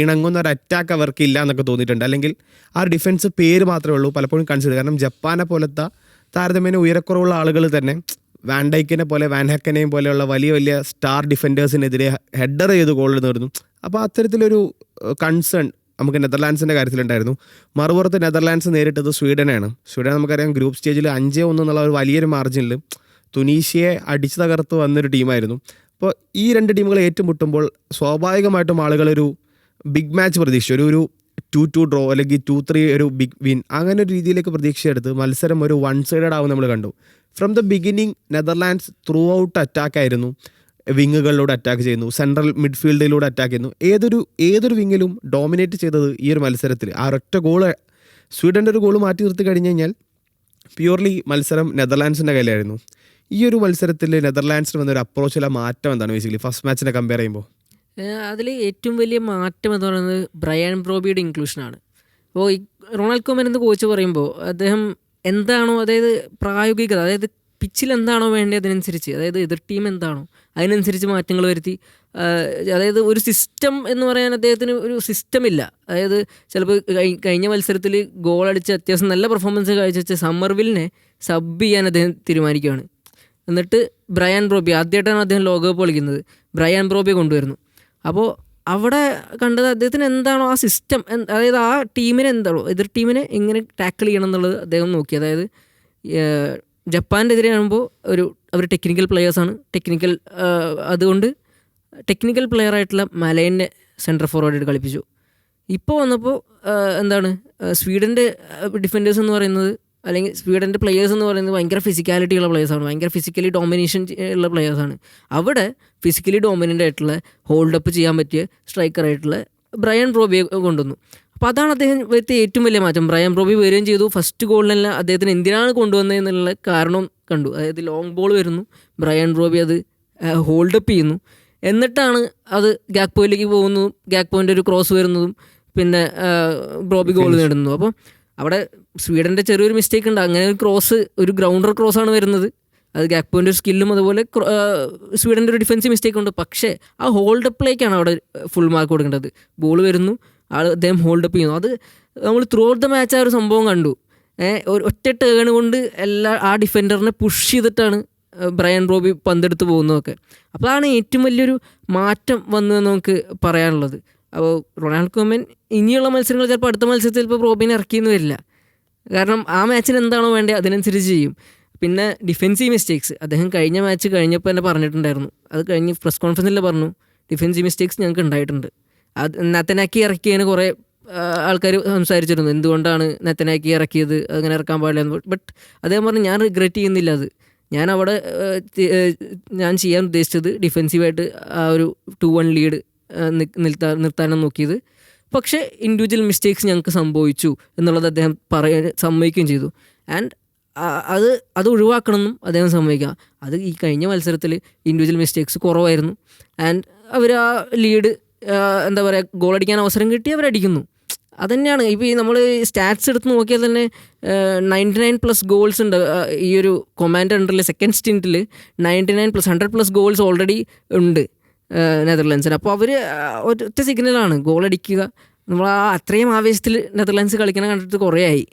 Speaker 1: ഇണങ്ങുന്ന ഒരു അറ്റാക്ക് അവർക്ക് ഇല്ല എന്നൊക്കെ തോന്നിയിട്ടുണ്ട്. അല്ലെങ്കിൽ ആ ഒരു ഡിഫെൻസ് പേര് മാത്രമേ ഉള്ളൂ പലപ്പോഴും കൺസിഡർ. കാരണം ജപ്പാനെ പോലത്തെ താരതമ്യേന ഉയരക്കുറവുള്ള ആളുകൾ തന്നെ വാൻഡൈക്കിനെ പോലെ വാൻഹാക്കനെയും പോലെയുള്ള വലിയ വലിയ സ്റ്റാർ ഡിഫൻഡേഴ്സിനെതിരെ ഹെഡർ ചെയ്ത് ഗോൾ നേടുന്നു. അപ്പോൾ അത്തരത്തിലൊരു കൺസേൺ നമുക്ക് നെതർലാൻഡ്സിൻ്റെ കാര്യത്തിലുണ്ടായിരുന്നു. മറുപുറത്ത് നെതർലാൻഡ്സ് നേരിട്ടത് സ്വീഡനാണ്. സ്വീഡൻ നമുക്കറിയാം ഗ്രൂപ്പ് സ്റ്റേജിൽ 5-1 എന്നുള്ള ഒരു വലിയൊരു മാർജിനിൽ തുനീഷ്യയെ അടിച്ചു തകർത്ത് വന്നൊരു ടീമായിരുന്നു. അപ്പോൾ ഈ രണ്ട് ടീമുകൾ ഏറ്റുമുട്ടുമ്പോൾ സ്വാഭാവികമായിട്ടും ആളുകളൊരു ബിഗ് മാച്ച് പ്രതീക്ഷിച്ചു, ഒരു 2-2 ഡ്രോ അല്ലെങ്കിൽ 2-3 ഒരു ബിഗ് വിൻ, അങ്ങനെ ഒരു രീതിയിലേക്ക് പ്രതീക്ഷയെടുത്ത് മത്സരം ഒരു 1 സൈഡഡ് ആവും നമ്മൾ കണ്ടു. From the beginning Netherlands throughout അറ്റാക്കായിരുന്നു, വിങ്ങുകളിലൂടെ അറ്റാക്ക് ചെയ്യുന്നു, സെൻട്രൽ മിഡ്ഫീൽഡിലൂടെ അറ്റാക്ക് ചെയ്യുന്നു. ഏതൊരു വിങ്ങിലും ഡോമിനേറ്റ് ചെയ്തത് ഈ ഒരു മത്സരത്തിൽ. ആ ഒരൊറ്റ ഗോള്, സ്വീഡൻ്റെ ഒരു ഗോള് മാറ്റി നിർത്തി കഴിഞ്ഞ് കഴിഞ്ഞാൽ പ്യൂർലി മത്സരം നെതർലാൻഡ്സിൻ്റെ കയ്യിലായിരുന്നു. ഈ ഒരു മത്സരത്തിൽ നെതർലാൻഡ്സിന് വന്നൊരു അപ്രോച്ചിലെ മാറ്റം എന്താണ് ബേസിക്കലി ഫസ്റ്റ് മാച്ചിനെ കമ്പയർ ചെയ്യുമ്പോൾ?
Speaker 3: അതിൽ ഏറ്റവും വലിയ മാറ്റം എന്ന് പറയുന്നത് ബ്രയാൻ ബ്രോബിയുടെ ഇൻക്ലൂഷനാണ്. അപ്പോൾ ഈ റൊണാൾഡ് കോമൻ എന്ന് കോച്ച് പറയുമ്പോൾ അദ്ദേഹം എന്താണോ, അതായത് പ്രായോഗികത, അതായത് പിച്ചിൽ എന്താണോ വേണ്ടത് അതിനനുസരിച്ച്, അതായത് എതിർ ടീം എന്താണോ അതിനനുസരിച്ച് മാറ്റങ്ങൾ വരുത്തി. അതായത് ഒരു സിസ്റ്റം എന്ന് പറയാൻ അദ്ദേഹത്തിന് ഒരു സിസ്റ്റം ഇല്ല. അതായത് ചിലപ്പോൾ കഴിഞ്ഞ മത്സരത്തിൽ ഗോളടിച്ച് അത്യാവശ്യം നല്ല പെർഫോമൻസ് കാഴ്ചവെച്ച സമ്മർവിലിനെ സബ് ചെയ്യാൻ അദ്ദേഹം തീരുമാനിക്കുകയാണ്. എന്നിട്ട് ബ്രയാൻ ബ്രോബി, ആദ്യമായിട്ടാണ് അദ്ദേഹം ലോകകപ്പ് കളിക്കുന്നത്, ബ്രയാൻ ബ്രോബിയെ കൊണ്ടുവരുന്നു. അപ്പോൾ അവിടെ കണ്ടത് അദ്ദേഹത്തിന് എന്താണോ ആ സിസ്റ്റം, അതായത് ആ ടീമിനെ എന്താണോ, എതിർ ടീമിനെ എങ്ങനെ ടാക്കിൾ ചെയ്യണം എന്നുള്ളത് അദ്ദേഹം നോക്കി. അതായത് ജപ്പാൻ്റെ എതിരെ ആകുമ്പോൾ അവർ ടെക്നിക്കൽ പ്ലെയേഴ്സാണ്, അതുകൊണ്ട് ടെക്നിക്കൽ പ്ലെയർ ആയിട്ടുള്ള മലയനെ സെൻട്രൽ ഫോർവേഡ് കളിപ്പിച്ചു. ഇപ്പോൾ വന്നപ്പോൾ സ്വീഡൻ്റെ ഡിഫൻഡേഴ്സ് എന്ന് പറയുന്നത്, അല്ലെങ്കിൽ സ്വീഡൻ്റെ പ്ലെയേഴ്സ് എന്ന് പറയുന്നത് ഭയങ്കര ഫിസിക്കാലിറ്റി ഉള്ള പ്ലെയേഴ്സാണ്, ഭയങ്കര ഫിസിക്കലി ഡോമിനേഷൻ ഉള്ള പ്ലെയേഴ്സാണ്. അവിടെ ഫിസിക്കലി ഡോമിനൻ്റ് ആയിട്ടുള്ള ഹോൾഡപ്പ് ചെയ്യാൻ പറ്റിയ സ്ട്രൈക്കറായിട്ടുള്ള ബ്രയാൻ ബ്രോബിയെ കൊണ്ടുവന്നു. അപ്പോൾ അതാണ് അദ്ദേഹം വരുത്തിയ ഏറ്റവും വലിയ മാറ്റം. ബ്രയാൻ ബ്രോബി വരികയും ചെയ്തു. ഫസ്റ്റ് ഗോളിനെല്ലാം അദ്ദേഹത്തിന് എന്തിനാണ് കൊണ്ടുവന്നതെന്നുള്ള കാരണം കണ്ടു. അതായത് ലോങ് ബോൾ വരുന്നു, ബ്രയാൻ ബ്രോബി അത് ഹോൾഡപ്പ് ചെയ്യുന്നു, എന്നിട്ടാണ് അത് ഗാക്പോയിലേക്ക് പോകുന്നതും ഗാക്പോയിൻ്റെ ഒരു ക്രോസ് വരുന്നതും പിന്നെ ബ്രോബി ഗോൾ നേടുന്നു. അപ്പോൾ അവിടെ സ്വീഡൻ്റെ ചെറിയൊരു മിസ്റ്റേക്ക് ഉണ്ട്. അങ്ങനെ ഒരു ഗ്രൗണ്ടർ ക്രോസാണ് വരുന്നത്. അത് ഗാക്പോയിൻ്റെ ഒരു സ്കില്ലും അതുപോലെ സ്വീഡൻ്റെ ഒരു ഡിഫൻസീവ് മിസ്റ്റേക്ക് ഉണ്ട്. പക്ഷേ ആ ഹോൾഡപ്പിലേക്കാണ് അവിടെ ഫുൾ മാർക്ക് കൊടുക്കേണ്ടത്. ബോൾ വരുന്നു, അദ്ദേഹം ഹോൾഡപ്പ് ചെയ്യുന്നു. അത് നമ്മൾ ത്രൂ ഔട്ട് ദ മാച്ച് ആ ഒരു സംഭവം കണ്ടു. ഒറ്റ ടേൺ കൊണ്ട് ആ ഡിഫൻഡറിനെ പുഷ് ചെയ്തിട്ടാണ് ബ്രയാൻ ബ്രോബി പന്തെടുത്ത് പോകുന്നതൊക്കെ. അപ്പോൾ അതാണ് ഏറ്റവും വലിയൊരു മാറ്റം വന്നതെന്ന് നമുക്ക് പറയാനുള്ളത്. അപ്പോൾ റൊണാൾഡ് കോമൻ ഇനിയുള്ള മത്സരങ്ങൾ ചിലപ്പോൾ അടുത്ത മത്സരത്തിൽ ചിലപ്പോൾ ബ്രോബിനെ ഇറക്കിയെന്ന് വരില്ല. കാരണം ആ മാച്ചിന് എന്താണോ വേണ്ടത് അതിനനുസരിച്ച് ചെയ്യും. പിന്നെ ഡിഫെൻസീവ് മിസ്റ്റേക്സ് അദ്ദേഹം കഴിഞ്ഞ മാച്ച് കഴിഞ്ഞപ്പോൾ തന്നെ പറഞ്ഞിട്ടുണ്ടായിരുന്നു. അത് കഴിഞ്ഞ് പ്രസ് കോൺഫറൻസിൽ പറഞ്ഞു ഡിഫെൻസീവ് മിസ്റ്റേക്സ് ഞങ്ങൾക്ക് ഉണ്ടായിട്ടുണ്ട്. അത് നെത്തനാക്കി ഇറക്കിയതിന് കുറേ ആൾക്കാർ സംസാരിച്ചിരുന്നു, എന്തുകൊണ്ടാണ് നെത്തനാക്കി ഇറക്കിയത്, അങ്ങനെ ഇറക്കാൻ പാടില്ല. ബട്ട് അദ്ദേഹം പറഞ്ഞു ഞാൻ റിഗ്രറ്റ് ചെയ്യുന്നില്ല. അത് ഞാൻ അവിടെ ഞാൻ ചെയ്യാൻ ഉദ്ദേശിച്ചത് ഡിഫെൻസീവായിട്ട് ആ ഒരു 2-1 ലീഡ് നിർത്താനും നോക്കിയത്. പക്ഷേ ഇൻഡിവിജ്വൽ മിസ്റ്റേക്സ് ഞങ്ങൾക്ക് സംഭവിച്ചു എന്നുള്ളത് അദ്ദേഹം സമ്മതിക്കുകയും ചെയ്തു. ആൻഡ് അത് ഒഴിവാക്കണമെന്നും അദ്ദേഹം സമ്മതിക്കുക. അത് ഈ കഴിഞ്ഞ മത്സരത്തിൽ ഇൻഡിവിജ്വൽ മിസ്റ്റേക്സ് കുറവായിരുന്നു. ആൻഡ് അവർ ആ ലീഡ് എന്താ പറയുക, ഗോൾ അടിക്കാൻ അവസരം കിട്ടി അവരടിക്കുന്നു. അതുതന്നെയാണ് ഇപ്പോൾ ഈ നമ്മൾ സ്റ്റാറ്റ്സ് എടുത്ത് നോക്കിയാൽ തന്നെ 99+ ഗോൾസ് ഉണ്ട് ഈ ഒരു കൊമാൻഡ് അണ്ടറിൽ. സെക്കൻഡ് സ്റ്റിൻറ്റിൽ 99+, 100+ ഗോൾസ് ഓൾറെഡി ഉണ്ട് നെതർലാൻഡ്സിന്. അപ്പോൾ അവർ ഒറ്റ സിഗ്നലാണ് ഗോൾ അടിക്കുക. നമ്മൾ അത്രയും ആവേശത്തിൽ നെതർലാൻഡ്സ് കളിക്കണം കണ്ടിട്ട് കുറേ ആയി.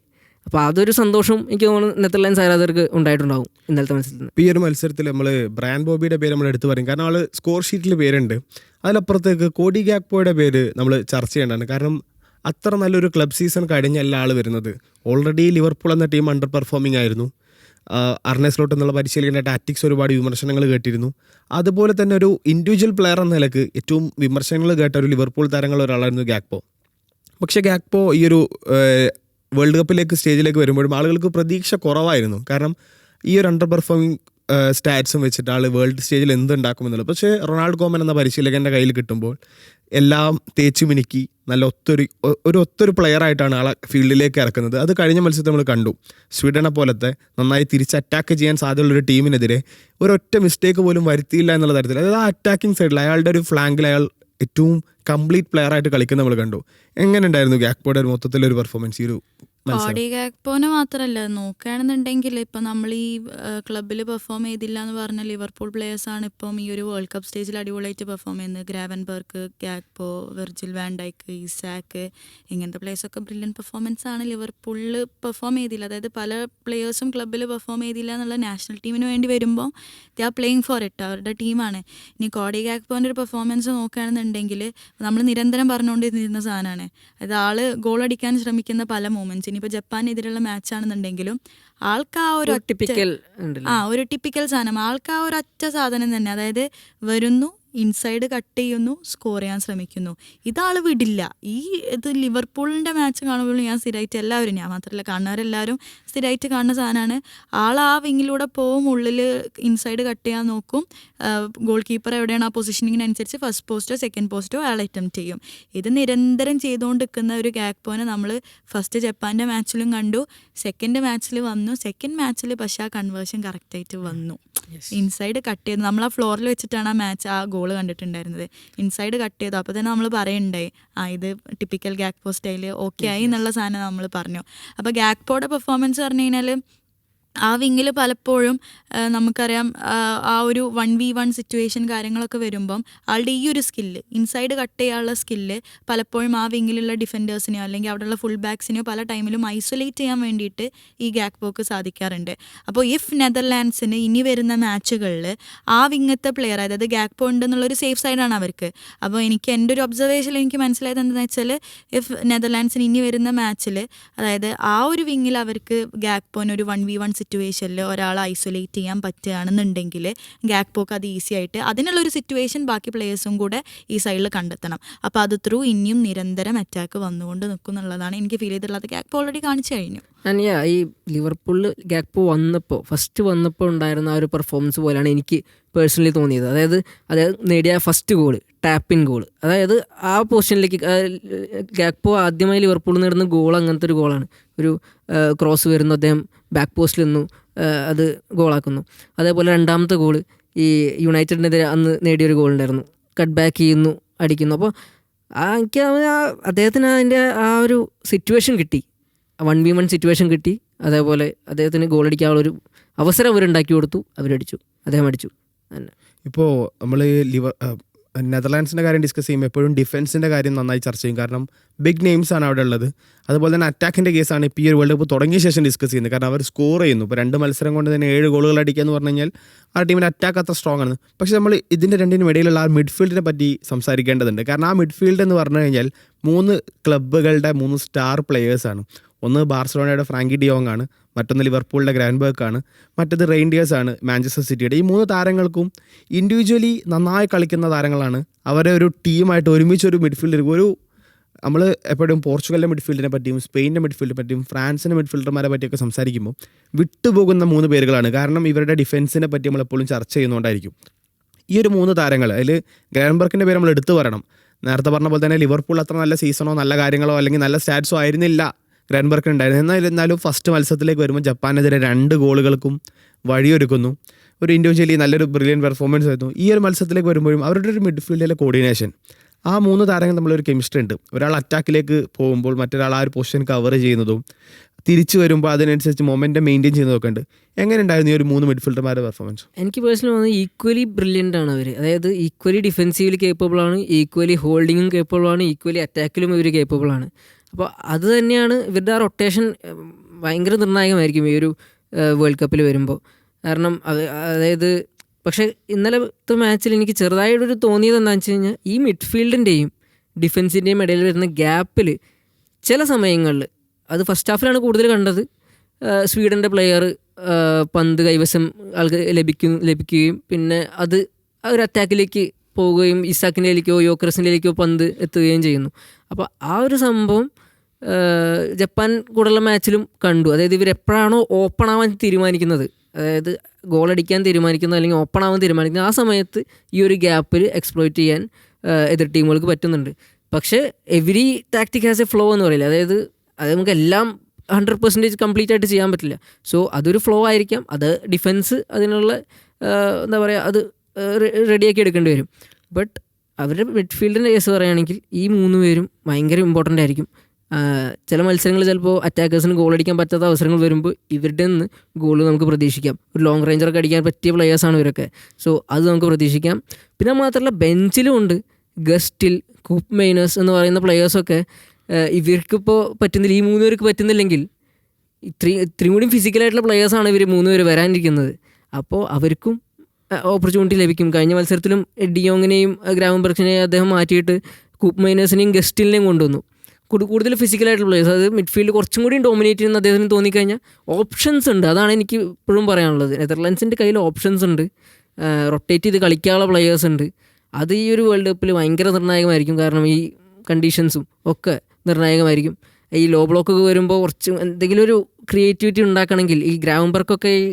Speaker 3: അപ്പോൾ അതൊരു സന്തോഷം എനിക്ക് തോന്നുന്നു നെതർലാൻഡ്സ് ആരാധകർക്ക് ഉണ്ടായിട്ടുണ്ടാകും ഇന്നലത്തെ മത്സരത്തിൽ.
Speaker 1: ഈ ഒരു മത്സരത്തിൽ നമ്മൾ ബ്രയാൻ ബോബിയുടെ പേര് നമ്മൾ എടുത്തു പറയും, കാരണം ആൾ സ്കോർ ഷീറ്റിൽ പേരുണ്ട്. അതിലപ്പുറത്തേക്ക് കോഡി ഗാക്പോയുടെ പേര് നമ്മൾ ചർച്ച ചെയ്യേണ്ടതാണ്. കാരണം അത്ര നല്ലൊരു ക്ലബ് സീസൺ കഴിഞ്ഞല്ല ആൾ വരുന്നത്. ഓൾറെഡി ലിവർപൂൾ എന്ന ടീം അണ്ടർ പെർഫോമിംഗ് ആയിരുന്നു. അർനെ സ്ലോട്ട് എന്നുള്ള പരിശീലകനായിട്ട് ടാറ്റിക്സ് ഒരുപാട് വിമർശനങ്ങൾ കേട്ടിരുന്നു. അതുപോലെ തന്നെ ഒരു ഇൻഡിവിജ്വൽ പ്ലെയർ എന്ന നിലക്ക് ഏറ്റവും വിമർശനങ്ങൾ കേട്ട ഒരു ലിവർപൂൾ താരങ്ങളിൽ ഒരാളായിരുന്നു ഗാക്പോ. പക്ഷേ ഗാക്പോ ഈ ഒരു വേൾഡ് കപ്പിലേക്ക് സ്റ്റേജിലേക്ക് വരുമ്പോഴും ആളുകൾക്ക് പ്രതീക്ഷ കുറവായിരുന്നു. കാരണം ഈ ഒരു അണ്ടർ പെർഫോമിങ് സ്റ്റാറ്റ്സും വെച്ചിട്ട് ആൾ വേൾഡ് സ്റ്റേജിൽ എന്തുണ്ടാക്കുമെന്നുള്ളത്. പക്ഷേ റൊണാൾഡ് കോമൻ എന്ന പരിശീലകൻ്റെ കയ്യിൽ കിട്ടുമ്പോൾ എല്ലാം തേച്ചു മിനുക്കി നല്ല ഒത്തൊരു പ്ലെയറായിട്ടാണ് ആളെ ഫീൽഡിലേക്ക് ഇറക്കുന്നത്. അത് കഴിഞ്ഞ മത്സരത്തിൽ നമ്മൾ കണ്ടു. സ്വീഡനെ പോലത്തെ നന്നായി തിരിച്ച് അറ്റാക്ക് ചെയ്യാൻ സാധ്യതയുള്ളൊരു ടീമിനെതിരെ ഒരൊറ്റ മിസ്റ്റേക്ക് പോലും വരുത്തിയില്ല എന്നുള്ള തരത്തിൽ, അതായത് ആ അറ്റാക്കിംഗ് സൈഡിൽ അയാളുടെ ഒരു ഫ്ലാങ്കിൽ അയാൾ ഏറ്റവും കംപ്ലീറ്റ് പ്ലെയറായിട്ട് കളിക്കുന്ന നമ്മൾ കണ്ടു. എങ്ങനെ ഉണ്ടായിരുന്നു ഗാക്പോയുടെ ഒരു മൊത്തത്തിലൊരു പെർഫോമൻസ് ഈ ഒരു
Speaker 2: കോഡി ഗാക്പോനെ മാത്രമല്ല നോക്കുകയാണെന്നുണ്ടെങ്കിൽ ഇപ്പം നമ്മൾ ഈ ക്ലബ്ബിൽ പെർഫോം ചെയ്തില്ല എന്ന് പറഞ്ഞ ലിവർപൂൾ പ്ലേയേഴ്സാണ് ഇപ്പം ഈ ഒരു വേൾഡ് കപ്പ് സ്റ്റേജിൽ അടിപൊളിയായിട്ട് പെർഫോം ചെയ്യുന്നത്. ഗ്രാവൻബർഗ്, Gakpo, Virgil van Dijk, Isaac, ഇങ്ങനത്തെ പ്ലേയേഴ്സൊക്കെ ബ്രില്യൻറ്റ് പെർഫോമൻസ് ആണ്. ലിവർപൂളിൽ പെർഫോം ചെയ്തില്ല, അതായത് പല പ്ലേയേഴ്സും ക്ലബ്ബിൽ പെർഫോം ചെയ്തില്ല എന്നുള്ള നാഷണൽ ടീമിന് വേണ്ടി വരുമ്പോൾ they are playing for it, അവരുടെ ടീമാണ്. ഇനി കോഡി ഗാക്പോൻ്റെ ഒരു പെർഫോമൻസ് നോക്കുകയാണെന്നുണ്ടെങ്കിൽ നമ്മൾ നിരന്തരം പറഞ്ഞുകൊണ്ടിരുന്ന സാധനമാണ്. അതായത് ആൾ ഗോൾ അടിക്കാൻ ശ്രമിക്കുന്ന പല മൂമെൻറ്റ്സ്. ഇനിയിപ്പോൾ ജപ്പാനെതിരെയുള്ള മാച്ചാണെന്നുണ്ടെങ്കിലും ആൾക്ക് ആ ഒരു ഒരു ടിപ്പിക്കൽ സാധനം, ആൾക്ക് ആ ഒരു ഒറ്റ സാധനം തന്നെ, അതായത് വരുന്നു, ഇൻസൈഡ് കട്ട് ചെയ്യുന്നു, സ്കോർ ചെയ്യാൻ ശ്രമിക്കുന്നു. ഇതാൾ വിടില്ല. ഇത് ലിവർപൂളിൻ്റെ മാച്ച് കാണുമ്പോൾ ഞാൻ സ്ഥിരമായിട്ട് എല്ലാവരും, ഞാൻ മാത്രമല്ല കാണുന്നവരെല്ലാവരും സ്ഥിരമായിട്ട് കാണുന്ന സാധനമാണ്. ആൾ ആ വിങ്ങിലൂടെ പോവും, ഉള്ളിൽ ഇൻസൈഡ് കട്ട് ചെയ്യാൻ നോക്കും, ഗോൾ കീപ്പർ എവിടെയാണ് ആ പൊസിഷനിങ്ങിനനുസരിച്ച് ഫസ്റ്റ് പോസ്റ്റോ സെക്കൻഡ് പോസ്റ്റോ അയാൾ അറ്റംപ്റ്റ് ചെയ്യും. ഇത് നിരന്തരം ചെയ്തുകൊണ്ടിരിക്കുന്ന ഒരു ഗാക്പോനെ നമ്മൾ ഫസ്റ്റ് ജപ്പാൻ്റെ മാച്ചിലും കണ്ടു, സെക്കൻഡ് മാച്ചിൽ വന്നു. സെക്കൻഡ് മാച്ചിൽ പക്ഷേ ആ കൺവേർഷൻ കറക്റ്റായിട്ട് വന്നു. ഇൻസൈഡ് കട്ട് ചെയ്തു. നമ്മൾ ആ ഫ്ലോറിൽ വെച്ചിട്ടാണ് ആ മാച്ച് ആ ഗോൾ കണ്ടിട്ടുണ്ടായിരുന്നത്. ഇൻസൈഡ് കട്ട് ചെയ്തു. അപ്പോൾ തന്നെ നമ്മൾ പറയുണ്ടായി ഇത് ടിപ്പിക്കൽ ഗാക്പോ സ്റ്റൈല് ഓക്കെ ആയി എന്നുള്ള സാധനം നമ്മൾ പറഞ്ഞു. അപ്പോൾ ഗാക്പോയുടെ പെർഫോമൻസ് പറഞ്ഞു കഴിഞ്ഞാൽ ആ വിങ്ങിൽ പലപ്പോഴും നമുക്കറിയാം ആ ഒരു 1v1 സിറ്റുവേഷൻ കാര്യങ്ങളൊക്കെ വരുമ്പം ആളുടെ ഈ ഒരു സ്കില്ല്, ഇൻസൈഡ് കട്ട് ചെയ്യാനുള്ള സ്കില്ല് പലപ്പോഴും ആ വിങ്ങിലുള്ള ഡിഫൻഡേഴ്സിനെയോ അല്ലെങ്കിൽ അവിടെയുള്ള ഫുൾ ബാക്സിനെയോ പല ടൈമിലും ഐസൊലേറ്റ് ചെയ്യാൻ വേണ്ടിയിട്ട് ഈ ഗാക്പോക്ക് സാധിക്കാറുണ്ട്. അപ്പോൾ ഇഫ് നെതർലാൻഡ്സിന് ഇനി വരുന്ന മാച്ചുകളിൽ ആ വിങ്ങത്തെ പ്ലെയർ, അതായത് ഗാക്പോ ഉണ്ടെന്നുള്ളൊരു സേഫ് സൈഡാണ് അവർക്ക്. അപ്പോൾ എൻ്റെ ഒരു ഒബ്സർവേഷനിൽ എനിക്ക് മനസ്സിലായത് എന്താണെന്ന് വെച്ചാൽ ഇഫ് നെതർലാൻഡ്സിന് ഇനി വരുന്ന മാച്ചിൽ, അതായത് ആ ഒരു വിങ്ങിൽ അവർക്ക് ഗാക്പോന് ഒരു 1v1 സിറ്റുവേഷനിൽ ഒരാളെ ഐസൊലേറ്റ് ചെയ്യാൻ പറ്റുകയാണെന്നുണ്ടെങ്കിൽ ഗാക്പോക്ക് അത് ഈസി ആയിട്ട് അതിനുള്ളൊരു സിറ്റുവേഷൻ ബാക്കി പ്ലേയേഴ്സും കൂടെ ഈ സൈഡിൽ കണ്ടെത്തണം. അപ്പോൾ അത് ത്രൂ ഇനിയും നിരന്തരം അറ്റാക്ക് വന്നുകൊണ്ട് നിൽക്കും എന്നുള്ളതാണ് എനിക്ക് ഫീൽ ചെയ്തിട്ടുള്ളത്. ഗാക്പോ ഓൾറെഡി കാണിച്ചു കഴിഞ്ഞു.
Speaker 3: ഈ ലിവർപൂളിൽ ഗാക്പോ ഫസ്റ്റ് വന്നപ്പോൾ ഉണ്ടായിരുന്ന ആ ഒരു പെർഫോമൻസ് പോലെയാണ് എനിക്ക് പേഴ്സണലി തോന്നിയത്. അതായത് നേടിയ ഫസ്റ്റ് ഗോൾ, ടാപ്പിൻ ഗോൾ, അതായത് ആ പൊസിഷനിലേക്ക് ഗാക്പോ ആദ്യമായി ലിവർപൂളിൽ നേടുന്ന ഗോൾ അങ്ങനത്തെ ഒരു ഗോളാണ്. ഒരു ക്രോസ് വരുന്നു, അദ്ദേഹം ബാക്ക് പോസ്റ്റിൽ നിന്നു അത് ഗോളാക്കുന്നു. അതേപോലെ രണ്ടാമത്തെ ഗോൾ ഈ യുണൈറ്റഡിനെതിരെ അന്ന് നേടിയൊരു ഗോൾ ഉണ്ടായിരുന്നു, കട്ട് ബാക്ക് ചെയ്യുന്നു, അടിക്കുന്നു. അപ്പോൾ എനിക്ക് അദ്ദേഹത്തിന് അതിൻ്റെ ആ ഒരു സിറ്റുവേഷൻ കിട്ടി, 1v1 സിറ്റുവേഷൻ കിട്ടി. അതേപോലെ അദ്ദേഹത്തിന് ഗോൾ അടിക്കാനുള്ളൊരു അവസരം അവരുണ്ടാക്കി കൊടുത്തു, അവരടിച്ചു, അദ്ദേഹം അടിച്ചു.
Speaker 1: ഇപ്പോൾ നമ്മൾ നെതർലാൻഡ്സിൻ്റെ കാര്യം ഡിസ്കസ് ചെയ്യുമ്പോൾ എപ്പോഴും ഡിഫൻസിൻ്റെ കാര്യം നന്നായി ചർച്ച ചെയ്യും. കാരണം ബിഗ് നെയിംസ് ആണ് അവിടെ ഉള്ളത്. അതുപോലെ തന്നെ അറ്റാക്കിൻ്റെ കേസാണ് ഇപ്പോൾ ഈ ഒരു വേൾഡ് കപ്പ് തുടങ്ങിയ ശേഷം ഡിസ്കസ് ചെയ്യുന്നത്. കാരണം അവർ സ്കോർ ചെയ്യുന്നു. ഇപ്പോൾ 2 മത്സരം കൊണ്ട് തന്നെ 7 ഗോളുകൾ അടിക്കുക എന്ന് പറഞ്ഞു കഴിഞ്ഞാൽ ആ ടീമിൻ്റെ അറ്റാക്ക് അത്ര സ്ട്രോങ് ആണ്. പക്ഷേ നമ്മൾ ഇതിൻ്റെ രണ്ടിനും ഇടയിലുള്ള ആ മിഡ്ഫീൽഡിനെ പറ്റി സംസാരിക്കേണ്ടതുണ്ട്. കാരണം ആ മിഡ്ഫീൽഡ് എന്ന് പറഞ്ഞു കഴിഞ്ഞാൽ 3 ക്ലബ്ബുകളുടെ 3 സ്റ്റാർ പ്ലെയേഴ്സാണ്. ഒന്ന് ബാർസലോണയുടെ ഫ്രാങ്കി ഡിയോങ് ആണ്, മറ്റൊന്ന് ലിവർപൂളിൻ്റെ ഗ്രാൻബർഗ് ആണ്, മറ്റത് റെയിൻഡിയേഴ്സ് ആണ് മാഞ്ചസ്റ്റർ സിറ്റിയുടെ. ഈ 3 താരങ്ങൾക്കും ഇൻഡിവിജ്വലി നന്നായി കളിക്കുന്ന താരങ്ങളാണ്. അവരെ ഒരു ടീമായിട്ട് ഒരുമിച്ചൊരു മിഡ്ഫീൽഡർ, നമ്മൾ എപ്പോഴും പോർച്ചുഗലിൻ്റെ മിഡ്ഫീൽഡിനെ പറ്റിയും സ്പെയിനിൻ്റെ മിഡ്ഫീൽഡിനെ പറ്റിയും ഫ്രാൻസിൻ്റെ മിഡ്ഫീൽഡർമാരെ പറ്റിയൊക്കെ സംസാരിക്കുമ്പോൾ വിട്ടുപോകുന്ന 3 പേരുകളാണ്. കാരണം ഇവരുടെ ഡിഫൻസിനെ പറ്റി നമ്മളെപ്പോഴും ചർച്ച ചെയ്യുന്നതുകൊണ്ടായിരിക്കും. ഈ ഒരു 3 താരങ്ങൾ, അതിൽ ഗ്രാൻബർഗിൻ്റെ പേര് നമ്മൾ എടുത്തു പറയണം. നേരത്തെ പറഞ്ഞ പോലെ തന്നെ ലിവർപൂൾ അത്ര നല്ല സീസണോ നല്ല കാര്യങ്ങളോ അല്ലെങ്കിൽ നല്ല സ്റ്റാറ്റ്സോ ആയിരുന്നില്ല ഗ്രാൻബർഗ് ഉണ്ടായിരുന്നു. എന്നാലും ഫസ്റ്റ് മത്സരത്തിലേക്ക് വരുമ്പോൾ ജപ്പാനെതിരെ 2 ഗോളുകൾക്കും വഴിയൊരുക്കുന്നു. ഒരു ഇൻഡിവിജ്വലി നല്ലൊരു ബ്രില്യൻ പെർഫോമൻസ് ആയിരുന്നു. ഈ ഒരു മത്സരത്തിലേക്ക് വരുമ്പോഴും അവരുടെ ഒരു മിഡ്ഫീൽഡിലെ കോർഡിനേഷൻ, ആ 3 താരങ്ങൾ തമ്മിലൊരു കെമിസ്ട്രി ഉണ്ട്. ഒരാൾ അറ്റാക്കിലേക്ക് പോകുമ്പോൾ മറ്റൊരാൾ ആ ഒരു പൊസിഷൻ കവർ ചെയ്യുന്നതും തിരിച്ചു വരുമ്പോൾ അതിനനുസരിച്ച് മൊമെൻ്റ് മെയിൻറ്റെയിൻ ചെയ്യുന്നതൊക്കെ ഉണ്ട്. എങ്ങനെ ഉണ്ടായിരുന്നു ഈ ഒരു 3 മിഡ്ഫീൽഡർമാരുടെ പെർഫോമൻസ്?
Speaker 3: എനിക്ക് പേഴ്സണലി തോന്നുന്നത് ഈക്വലി ബ്രില്യൻ്റ് ആണ് അവർ. അതായത് ഈക്വലി ഡിഫെൻസീവിൽ കേപ്പബിൾ ആണ്, ഈക്വലി ഹോൾഡിങ്ങും കേപ്പബിൾ ആണ്, ഈക്വലി അറ്റാക്കിലും ഇവർ കേപ്പബിൾ ആണ്. അപ്പോൾ അത് തന്നെയാണ് ഇവരുടെ ആ റൊട്ടേഷൻ ഭയങ്കര നിർണായകമായിരിക്കും ഈ ഒരു വേൾഡ് കപ്പിൽ വരുമ്പോൾ. കാരണം അതായത് പക്ഷേ ഇന്നലത്തെ മാച്ചിൽ എനിക്ക് ചെറുതായിട്ടൊരു തോന്നിയത് എന്താണെന്ന് വെച്ച് കഴിഞ്ഞാൽ ഈ മിഡ്ഫീൽഡിൻ്റെയും ഡിഫൻസിൻ്റെയും ഇടയിൽ വരുന്ന ഗ്യാപ്പിൽ ചില സമയങ്ങളിൽ, അത് ഫസ്റ്റ് ഹാഫിലാണ് കൂടുതൽ കണ്ടത്, സ്വീഡൻ്റെ പ്ലെയർ പന്ത് കൈവശം ആൾക്ക് ലഭിക്കുകയും പിന്നെ അത് ആ ഒരു അറ്റാക്കിലേക്ക് പോവുകയും ഇസാക്കിൻ്റെയിലേക്കോ യോക്കറസിൻ്റെയിലേക്കോ പന്ത് എത്തുകയും ചെയ്യുന്നു. അപ്പോൾ ആ ഒരു സംഭവം ജപ്പാൻ കൂടെയുള്ള മാച്ചിലും കണ്ടു. അതായത് ഇവരെപ്പോഴാണോ ഓപ്പൺ ആവാൻ തീരുമാനിക്കുന്നത്, അതായത് ഗോളടിക്കാൻ തീരുമാനിക്കുന്നത് അല്ലെങ്കിൽ ഓപ്പൺ ആവാൻ തീരുമാനിക്കുന്നത്, ആ സമയത്ത് ഈ ഒരു ഗ്യാപ്പിൽ എക്സ്പ്ലോയിറ്റ് ചെയ്യാൻ എതിർ ടീമുകൾക്ക് പറ്റുന്നുണ്ട്. പക്ഷേ every tactic has A flow എന്ന് പറയില്ല. അതായത് അത് നമുക്ക് എല്ലാം 100% കംപ്ലീറ്റ് ആയിട്ട് ചെയ്യാൻ പറ്റില്ല. സോ അതൊരു ഫ്ലോ ആയിരിക്കാം. അത് ഡിഫെൻസ് അതിനുള്ള എന്താ പറയുക, അത് റെഡിയാക്കി എടുക്കേണ്ടി വരും. ബട്ട് അവരുടെ മിഡ്ഫീൽഡിൻ്റെ കേസ് പറയുകയാണെങ്കിൽ ഈ 3 പേരും ഭയങ്കര ഇമ്പോർട്ടൻ്റ് ആയിരിക്കും. ചില മത്സരങ്ങൾ ചിലപ്പോൾ അറ്റാക്കേഴ്സിന് ഗോൾ അടിക്കാൻ പറ്റാത്ത അവസരങ്ങൾ വരുമ്പോൾ ഇവരുടെ നിന്ന് ഗോൾ നമുക്ക് പ്രതീക്ഷിക്കാം. ഒരു ലോങ് റേഞ്ചറൊക്കെ അടിക്കാൻ പറ്റിയ പ്ലെയേഴ്സാണ് ഇവരൊക്കെ. സോ അത് നമുക്ക് പ്രതീക്ഷിക്കാം. പിന്നെ മാത്രമല്ല ബെഞ്ചിലും ഉണ്ട് ഗസ്റ്റിൽ, കൂപ്പ് മെയിനേഴ്സ് എന്ന് പറയുന്ന പ്ലെയേഴ്സൊക്കെ. ഇവർക്കിപ്പോൾ പറ്റുന്നില്ല, ഈ 3 പേർക്ക് പറ്റുന്നില്ലെങ്കിൽ ഇത്രയും കൂടി ഫിസിക്കലായിട്ടുള്ള പ്ലെയേഴ്സാണ് ഇവർ 3 പേര് വരാനിരിക്കുന്നത്. അപ്പോൾ അവർക്കും ഓപ്പർച്യൂണിറ്റി ലഭിക്കും. കഴിഞ്ഞ മത്സരത്തിലും ഡിയോങ്ങിനെയും ഗ്രാവൻബർച്ചിനെയും അദ്ദേഹം മാറ്റിയിട്ട് കൂപ്പ് മെയിനേഴ്സിനെയും ഗസ്റ്റിലിനെയും കൊണ്ടുവന്നു. കൂടുതൽ ഫിസിക്കലായിട്ടുള്ള പ്ലേയേഴ്സ്, അത് മിഡ്ഫീൽഡ് കുറച്ചും കൂടി ഡോമിനേറ്റ് ചെയ്യുന്ന അദ്ദേഹത്തിന് തോന്നിക്കഴിഞ്ഞാൽ ഓപ്ഷൻസ് ഉണ്ട്. അതാണ് എനിക്ക് ഇപ്പോഴും പറയാനുള്ളത്. നെതർലാൻഡ്സിൻ്റെ കയ്യിൽ ഓപ്ഷൻസ് ഉണ്ട്, റൊട്ടേറ്റ് ചെയ്ത് കളിക്കാനുള്ള പ്ലെയേഴ്സ് ഉണ്ട്. അത് ഈ ഒരു വേൾഡ് കപ്പിൽ ഭയങ്കര നിർണായകമായിരിക്കും. കാരണം ഈ കണ്ടീഷൻസും ഒക്കെ നിർണായകമായിരിക്കും. ഈ ലോ ബ്ലോക്കൊക്കെ വരുമ്പോൾ കുറച്ച് എന്തെങ്കിലും ഒരു ക്രിയേറ്റിവിറ്റി ഉണ്ടാക്കണമെങ്കിൽ ഈ ഗ്രാവൻബർക്കൊക്കെ ഈ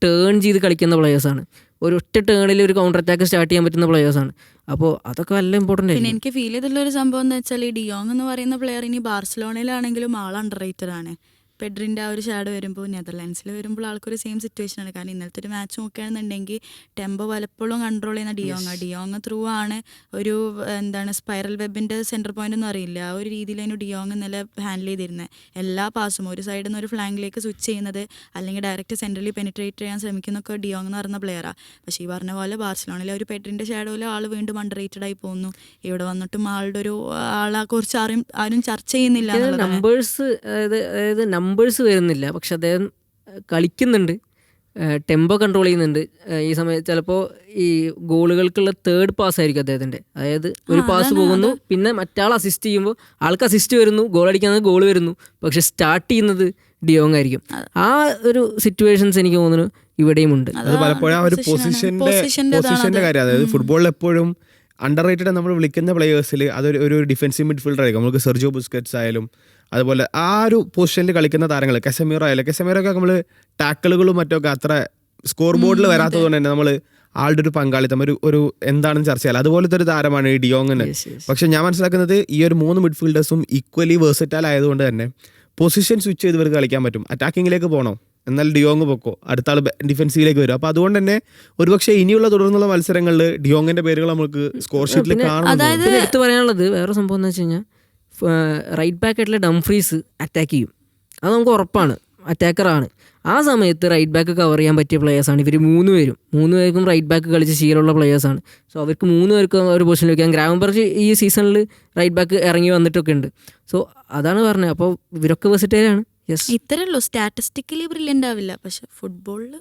Speaker 3: ടേൺ ചെയ്ത് കളിക്കുന്ന പ്ലെയേഴ്സാണ്. ഒരു ഒറ്റ ടേണിൽ ഒരു കൗണ്ടർ അറ്റാക്ക് സ്റ്റാർട്ട് ചെയ്യാൻ പറ്റുന്ന പ്ലെയേഴ്സാണ്. അപ്പോൾ അതൊക്കെ നല്ല ഇമ്പോർട്ടൻ്റ്
Speaker 2: പിന്നെ
Speaker 3: ആയിരിക്കും.
Speaker 2: എനിക്ക് ഫീൽ ചെയ്തിട്ടുള്ള ഒരു സംഭവം എന്ന് വെച്ചാൽ ഈ ഡിയോങ് എന്ന് പറയുന്ന പ്ലെയർ ഇനി ബാർസലോണയിലാണെങ്കിലും ആൾ അണ്ടർ റേറ്റഡ് ആണ്. പെഡ്രിൻ്റെ ആ ഒരു ഷാഡോ വരുമ്പോൾ നെതർലാൻഡ്സിൽ വരുമ്പോൾ ആൾക്കൊരു സെയിം സിറ്റുവേഷൻ ആണ്. കാരണം ഇന്നലത്തെ ഒരു മാച്ച് നോക്കുകയാണെന്നുണ്ടെങ്കിൽ ടെമ്പോ പലപ്പോഴും കൺട്രോൾ ചെയ്യുന്ന ഡിയോങ് ത്രൂ ആണ് ഒരു സ്പൈറൽ വെബിൻ്റെ സെൻറ്റർ പോയിന്റ് ഒന്നും അറിയില്ല. ആ ഒരു രീതിയിലായിരുന്നു ഡിയോങ് ഇന്നലെ ഹാൻഡിൽ ചെയ്തിരുന്നത്. എല്ലാ പാസും ഒരു സൈഡിൽ നിന്ന് ഒരു ഫ്ലാങ്കിലേക്ക് സ്വിച്ച് ചെയ്യുന്നത് അല്ലെങ്കിൽ ഡയറക്റ്റ് സെൻട്രലി പെനിട്രേറ്റ് ചെയ്യാൻ ശ്രമിക്കുന്നൊക്കെ ഡിയോങ് എന്ന് പറയുന്ന പ്ലെയറാണ്. പക്ഷേ ഈ പറഞ്ഞ പോലെ ബാർസലോണയിലെ ഒരു പെഡ്രിൻ്റെ ഷാഡോയിൽ ആൾ വീണ്ടും അണ്ടർ റേറ്റഡ് ആയി പോകുന്നു. ഇവിടെ വന്നിട്ടും ആളുടെ ഒരു ആളെ കുറിച്ച് ആരും ചർച്ച ചെയ്യുന്നില്ല.
Speaker 3: നമ്പേഴ്സ് നമ്പേഴ്സ് വരുന്നില്ല, പക്ഷെ അദ്ദേഹം കളിക്കുന്നുണ്ട്, ടെമ്പോ കൺട്രോൾ ചെയ്യുന്നുണ്ട്. ഈ സമയത്ത് ചിലപ്പോൾ ഈ ഗോളുകൾക്കുള്ള തേർഡ് പാസ് ആയിരിക്കും അദ്ദേഹത്തിൻ്റെ. അതായത് ഒരു പാസ് പോകുന്നു, പിന്നെ മറ്റാൾ അസിസ്റ്റ് ചെയ്യുമ്പോൾ ആൾക്ക് അസിസ്റ്റ് വരുന്നു, ഗോൾ അടിക്കാൻ ഗോൾ വരുന്നു, പക്ഷെ സ്റ്റാർട്ട് ചെയ്യുന്നത് ഡിയോങ് ആയിരിക്കും. ആ ഒരു സിറ്റുവേഷൻസ് എനിക്ക് തോന്നുന്നു ഇവിടെയും ഉണ്ട്.
Speaker 1: അത് പലപ്പോഴും ആ ഒരു പൊസിഷന്റെ കാര്യം. അതായത് ഫുട്ബോളിൽ എപ്പോഴും അണ്ടർ റേറ്റഡ് നമ്മൾ വിളിക്കുന്ന പ്ലെയേഴ്സിൽ അതൊരു ഡിഫൻസീവ് മിഡ്ഫീൽഡർ ആയിരിക്കും. നമുക്ക് സെർജിയോ ബുസ്കറ്റ്സ് ആയാലും അതുപോലെ ആ ഒരു പൊസിഷനിൽ കളിക്കുന്ന താരങ്ങൾ, കസമീറോ ആയാലും, കസമീറൊക്കെ നമ്മൾ ടാക്കിളുകളും മറ്റൊക്കെ അത്ര സ്കോർ ബോർഡിൽ വരാത്തത് കൊണ്ട് തന്നെ നമ്മൾ ആളുടെ ഒരു പങ്കാളിത്തം ഒരു എന്താണെന്ന് ചർച്ച ചെയ്യാം. അതുപോലത്തെ ഒരു താരമാണ് ഈ ഡിയോങ്ങിന്. പക്ഷെ ഞാൻ മനസ്സിലാക്കുന്നത് ഈ ഒരു 3 മിഡ്ഫീൽഡേഴ്സും ഈക്വലി വേഴ്സറ്റൈൽ ആയതുകൊണ്ട് തന്നെ പൊസിഷൻ സ്വിച്ച് ചെയ്ത് ഇവർക്ക് കളിക്കാൻ പറ്റും. അറ്റാക്കിങ്ങിലേക്ക് പോകണോ എന്നാൽ ഡിയോങ് പൊക്കോ, അടുത്ത ആൾ ഡിഫൻസീവിലേക്ക് വരും. അപ്പോൾ അതുകൊണ്ട് തന്നെ ഒരുപക്ഷെ ഇനിയുള്ള തുടർന്നുള്ള മത്സരങ്ങളിൽ ഡിയോങ്ങിന്റെ പേരുകൾ നമുക്ക് സ്കോർ ഷീറ്റിൽ കാണാം.
Speaker 3: എടുത്തു പറയാനുള്ളത് വേറെ സംഭവം എന്ന് വെച്ച് കഴിഞ്ഞാൽ റൈറ്റ് ബാക്ക് ആയിട്ടുള്ള ഡംഫ്രീസ് അറ്റാക്ക് ചെയ്യും, അത് നമുക്ക് ഉറപ്പാണ്, അറ്റാക്കറാണ്. ആ സമയത്ത് റൈറ്റ് ബാക്ക് കവർ ചെയ്യാൻ പറ്റിയ പ്ലെയേഴ്സാണ് ഇവർ 3 പേർക്കും റൈറ്റ് ബാക്ക് കളിച്ച് ശീലമുള്ള പ്ലെയേഴ്സാണ്. സോ അവർക്ക് 3 പേർക്കും ഒരു പൊസിഷനിൽ വയ്ക്കാം. ഗ്രാവൻബർഗ് ഈ സീസണിൽ റൈറ്റ് ബാക്ക് ഇറങ്ങി വന്നിട്ടൊക്കെ ഉണ്ട്. സോ അതാണ് പറഞ്ഞത്. അപ്പോൾ ഇവരൊക്കെ വെർസറ്റൈലാണ്.
Speaker 2: ഇത്രേ ഉള്ളൂ. സ്റ്റാറ്റിസ്റ്റിക്കലി ബ്രില്യൻ്റ് ആവില്ല, പക്ഷെ ഫുട്ബോളിൽ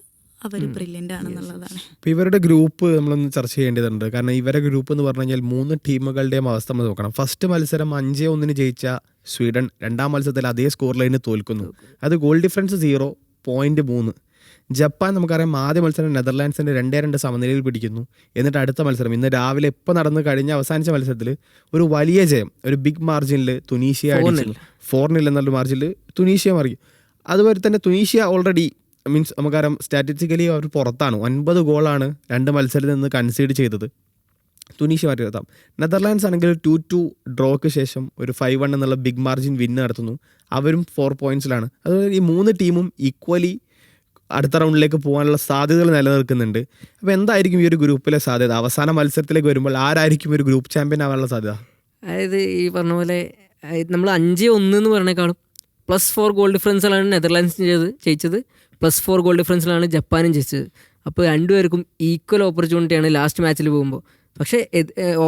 Speaker 2: അവർ ബ്രില്യൻ്റ് ആണെന്നുള്ളതാണ്.
Speaker 1: ഇപ്പോൾ ഇവരുടെ ഗ്രൂപ്പ് നമ്മളൊന്ന് ചർച്ച ചെയ്യേണ്ടതുണ്ട്. കാരണം ഇവരുടെ ഗ്രൂപ്പ് എന്ന് പറഞ്ഞു കഴിഞ്ഞാൽ 3 ടീമുകളുടെയും അവസ്ഥ നമ്മൾ നോക്കണം. ഫസ്റ്റ് മത്സരം 5-1 ജയിച്ച സ്വീഡൻ 2ാം മത്സരത്തിൽ അതേ സ്കോർ ലൈനിൽ തോൽക്കുന്നു. അത് ഗോൾ ഡിഫറൻസ് 0.3. ജപ്പാൻ നമുക്കറിയാം ആദ്യ മത്സരം നെതർലാൻഡ്സിൻ്റെ 2-2 സമനിലയിൽ പിടിക്കുന്നു. എന്നിട്ട് അടുത്ത മത്സരം ഇന്ന് രാവിലെ ഇപ്പോൾ നടന്ന് കഴിഞ്ഞ അവസാനിച്ച മത്സരത്തിൽ ഒരു വലിയ ജയം, ഒരു ബിഗ് മാർജിനിൽ തുനീഷ്യ 4-0 എന്നുള്ള മാർജിനിൽ തുനീഷ്യ മറിയും. അതുപോലെ തന്നെ തുനീഷ്യ ഓൾറെഡി മീൻസ് നമുക്കറിയാം സ്റ്റാറ്റിസ്റ്റിക്കലി അവർ പുറത്താണ്. 9 ഗോളാണ് 2 മത്സരത്തിൽ നിന്ന് കൺസീഡ് ചെയ്തത്. തുനീഷ്യ മാറ്റി നിർത്താം. നെതർലാൻഡ്സ് ആണെങ്കിൽ 2-2 ഡ്രോക്ക് ശേഷം ഒരു 5-1 എന്നുള്ള ബിഗ് മാർജിൻ വിന്ന് നടത്തുന്നു. അവരും 4 പോയിന്റ്സിലാണ്. അതുപോലെ ഈ 3 ടീമും ഈക്വലി അടുത്ത റൗണ്ടിലേക്ക് പോകാനുള്ള സാധ്യതകൾ നിലനിൽക്കുന്നുണ്ട്. അപ്പോൾ എന്തായിരിക്കും ഈ ഒരു ഗ്രൂപ്പിലെ സാധ്യത? അവസാന മത്സരത്തിലേക്ക് വരുമ്പോൾ ആരായിരിക്കും ഒരു ഗ്രൂപ്പ് ചാമ്പ്യൻ ആവാനുള്ള സാധ്യത?
Speaker 3: അതായത് ഈ പറഞ്ഞ പോലെ നമ്മൾ 5-1 എന്ന് പറഞ്ഞേക്കാളും +4 ഗോൾ ഡിഫറൻസിലാണ് നെതർലാൻഡ്സ് ജയിച്ചത്, +4 ഗോൾ ഡിഫറൻസിലാണ് ജപ്പാനും ജയിച്ചത്. അപ്പോൾ രണ്ടുപേർക്കും ഈക്വൽ ഓപ്പർച്യൂണിറ്റിയാണ് ലാസ്റ്റ് മാച്ചിൽ പോകുമ്പോൾ. പക്ഷേ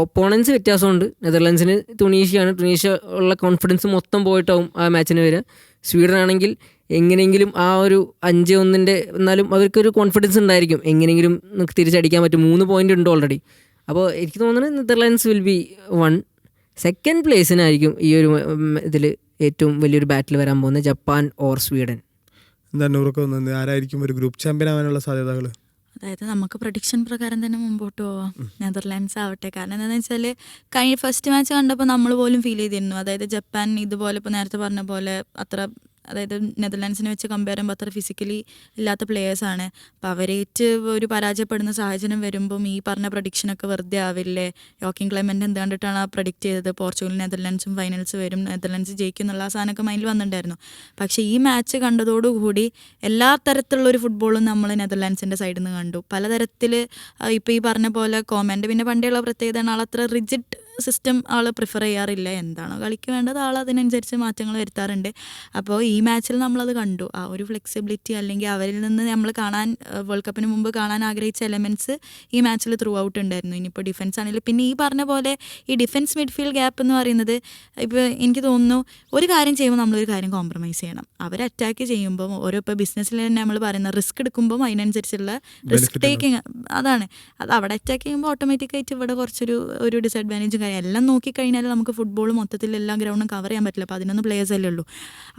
Speaker 3: ഓപ്പോണൻസ് വ്യത്യാസമുണ്ട്. നെതർലാൻഡ്സിന് തുണീഷ്യ ഉള്ള കോൺഫിഡൻസ് മൊത്തം പോയിട്ടാവും ആ മാച്ചിന് വരിക. സ്വീഡൻ ആണെങ്കിൽ എങ്ങനെയെങ്കിലും ആ ഒരു 5-1 എന്നാലും അവർക്കൊരു കോൺഫിഡൻസ് ഉണ്ടായിരിക്കും, എങ്ങനെയെങ്കിലും നമുക്ക് തിരിച്ചടിക്കാൻ പറ്റും. 3 പോയിന്റ് ഉണ്ട് ഓൾറെഡി. അപ്പോൾ എനിക്ക് തോന്നുന്നത് നെതർലാൻഡ്സ് വിൽ ബി 1. സെക്കൻഡ് പ്ലേസിനായിരിക്കും ഈ ഒരു ഇതിൽ ഏറ്റവും വലിയൊരു ബാറ്റിൽ വരാൻ പോകുന്നത് ജപ്പാൻ ഓർ സ്വീഡൻ.
Speaker 1: എന്താണ് ഉറക്കം തോന്നുന്നത്? ആരായിരിക്കും ഒരു ഗ്രൂപ്പ് ചാമ്പ്യൻ ആവാനുള്ള സാധ്യതകൾ?
Speaker 2: അതായത് നമുക്ക് പ്രഡിക്ഷൻ പ്രകാരം തന്നെ മുമ്പോട്ട് പോവാം, നെതർലാൻഡ്സ് ആവട്ടെ. കാരണം എന്താണെന്ന് വെച്ചാൽ കഴിഞ്ഞ ഫസ്റ്റ് മാച്ച് കണ്ടപ്പോൾ നമ്മൾ പോലും ഫീൽ ചെയ്തിരുന്നു, അതായത് ജപ്പാൻ ഇതുപോലെ ഇപ്പോൾ നേരത്തെ പറഞ്ഞ പോലെ അത്ര, അതായത് നെതർലാൻഡ്സിനെ വെച്ച് കമ്പയർ ചെയ്യുമ്പോൾ അത്ര ഫിസിക്കലി ഇല്ലാത്ത പ്ലേയേഴ്സാണ്. അപ്പോൾ അവരേറ്റ് ഒരു പരാജയപ്പെടുന്ന സാഹചര്യം വരുമ്പം ഈ പറഞ്ഞ പ്രഡിക്ഷനൊക്കെ വെറുതെ ആവില്ലേ? യോക്കിംഗ് ക്ലെമൻ്റ് എന്ത് കണ്ടിട്ടാണ് ആ പ്രഡിക്റ്റ് ചെയ്തത് പോർച്ചുഗൽ നെതർലാൻഡ്സും ഫൈനൽസ് വരും, നെതർലാൻഡ്സ് ജയിക്കും എന്നുള്ള ആ സാധനമൊക്കെ മൈൻഡിൽ വന്നിട്ടുണ്ടായിരുന്നു. പക്ഷേ ഈ മാച്ച് കണ്ടതോടുകൂടി എല്ലാ തരത്തിലുള്ളൊരു ഫുട്ബോളും നമ്മൾ നെതർലാൻഡ്സിൻ്റെ സൈഡിൽ നിന്ന് കണ്ടു. പലതരത്തിൽ ഇപ്പോൾ ഈ പറഞ്ഞ പോലെ കോമൻ്റ് പിന്നെ പണ്ടേയുള്ള പ്രത്യേകതയാണ് ആളത്ര റിജിഡ് സിസ്റ്റം ആൾ പ്രിഫർ ചെയ്യാറില്ല. എന്താണോ കളിക്ക് വേണ്ടത് ആൾ അതിനനുസരിച്ച് മാറ്റങ്ങൾ വരുത്താറുണ്ട്. അപ്പോൾ ഈ മാച്ചിൽ നമ്മളത് കണ്ടു, ആ ഒരു ഫ്ലെക്സിബിലിറ്റി അല്ലെങ്കിൽ അവരിൽ നിന്ന് നമ്മൾ കാണാൻ വേൾഡ് കപ്പിന് മുമ്പ് കാണാൻ ആഗ്രഹിച്ച എലമെൻറ്റ്സ് ഈ മാച്ചിൽ ത്രൂ ഔട്ട് ഉണ്ടായിരുന്നു. ഇനിയിപ്പോൾ ഡിഫൻസ് ആണെങ്കിലും പിന്നെ ഈ പറഞ്ഞ പോലെ ഈ ഡിഫൻസ് മിഡ്ഫീൽഡ് ഗ്യാപ്പ് എന്ന് പറയുന്നത് ഇപ്പോൾ എനിക്ക് തോന്നുന്നു ഒരു കാര്യം ചെയ്യുമ്പോൾ നമ്മളൊരു കാര്യം കോംപ്രമൈസ് ചെയ്യണം. അവർ അറ്റാക്ക് ചെയ്യുമ്പോൾ ഓരോ ഇപ്പോൾ ബിസിനസ്സിൽ തന്നെ നമ്മൾ പറയുന്ന റിസ്ക് എടുക്കുമ്പോൾ അതിനനുസരിച്ചുള്ള റിസ്ക് ടേക്കിങ് അതാണ്. അത് അവിടെ അറ്റാക്ക് ചെയ്യുമ്പോൾ ഓട്ടോമാറ്റിക്കായിട്ട് ഇവിടെ കുറച്ചൊരു ഡിസഡ്വാൻറ്റേജും എല്ലാം നോക്കിക്കഴിഞ്ഞാൽ നമുക്ക് ഫുട്ബോൾ മൊത്തത്തിൽ എല്ലാ ഗ്രൗണ്ടും കവർ ചെയ്യാൻ പറ്റില്ല. അപ്പോൾ 11 പ്ലേയേഴ്സ് അല്ലേ ഉള്ളൂ.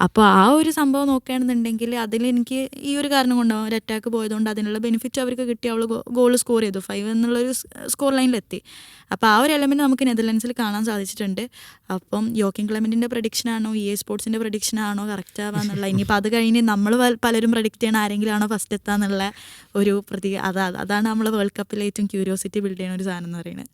Speaker 2: അപ്പോൾ ആ ഒരു സംഭവം നോക്കുകയാണെന്നുണ്ടെങ്കിൽ അതിലെനിക്ക് ഈ ഒരു കാരണം കൊണ്ടാവും ഒരു അറ്റാക്ക് പോയതുകൊണ്ട് അതിനുള്ള ബെനിഫിറ്റ് അവർക്ക് കിട്ടി. അവൾ ഗോൾ സ്കോർ ചെയ്തു, 5 എന്നുള്ളൊരു സ്കോർ ലൈനിലെത്തി. അപ്പോൾ ആ ഒരു എലമെൻറ്റ് നമുക്ക് നെതർലാൻഡ്സിൽ കാണാൻ സാധിച്ചിട്ടുണ്ട്. അപ്പം യോക്കിംഗ് ക്ലെമൻറ്റിൻ്റെ പ്രഡിക്ഷനാണോ EA സ്പോർട്സിൻ്റെ പ്രഡിക്ഷനാണോ കറക്റ്റ് ആവാന്നുള്ള, ഇനിയിപ്പോൾ അത് കഴിഞ്ഞ് നമ്മൾ പലരും പ്രഡിക്റ്റ് ചെയ്യണ ആരെങ്കിലും ആണോ ഫസ്റ്റ് എത്താന്നുള്ള ഒരു അതാണ് നമ്മൾ വേൾഡ് കപ്പിൽ ഏറ്റവും ക്യൂരിയോസിറ്റി ബിൽഡ് ചെയ്യുന്ന ഒരു സാധനം എന്ന് പറയുന്നത്.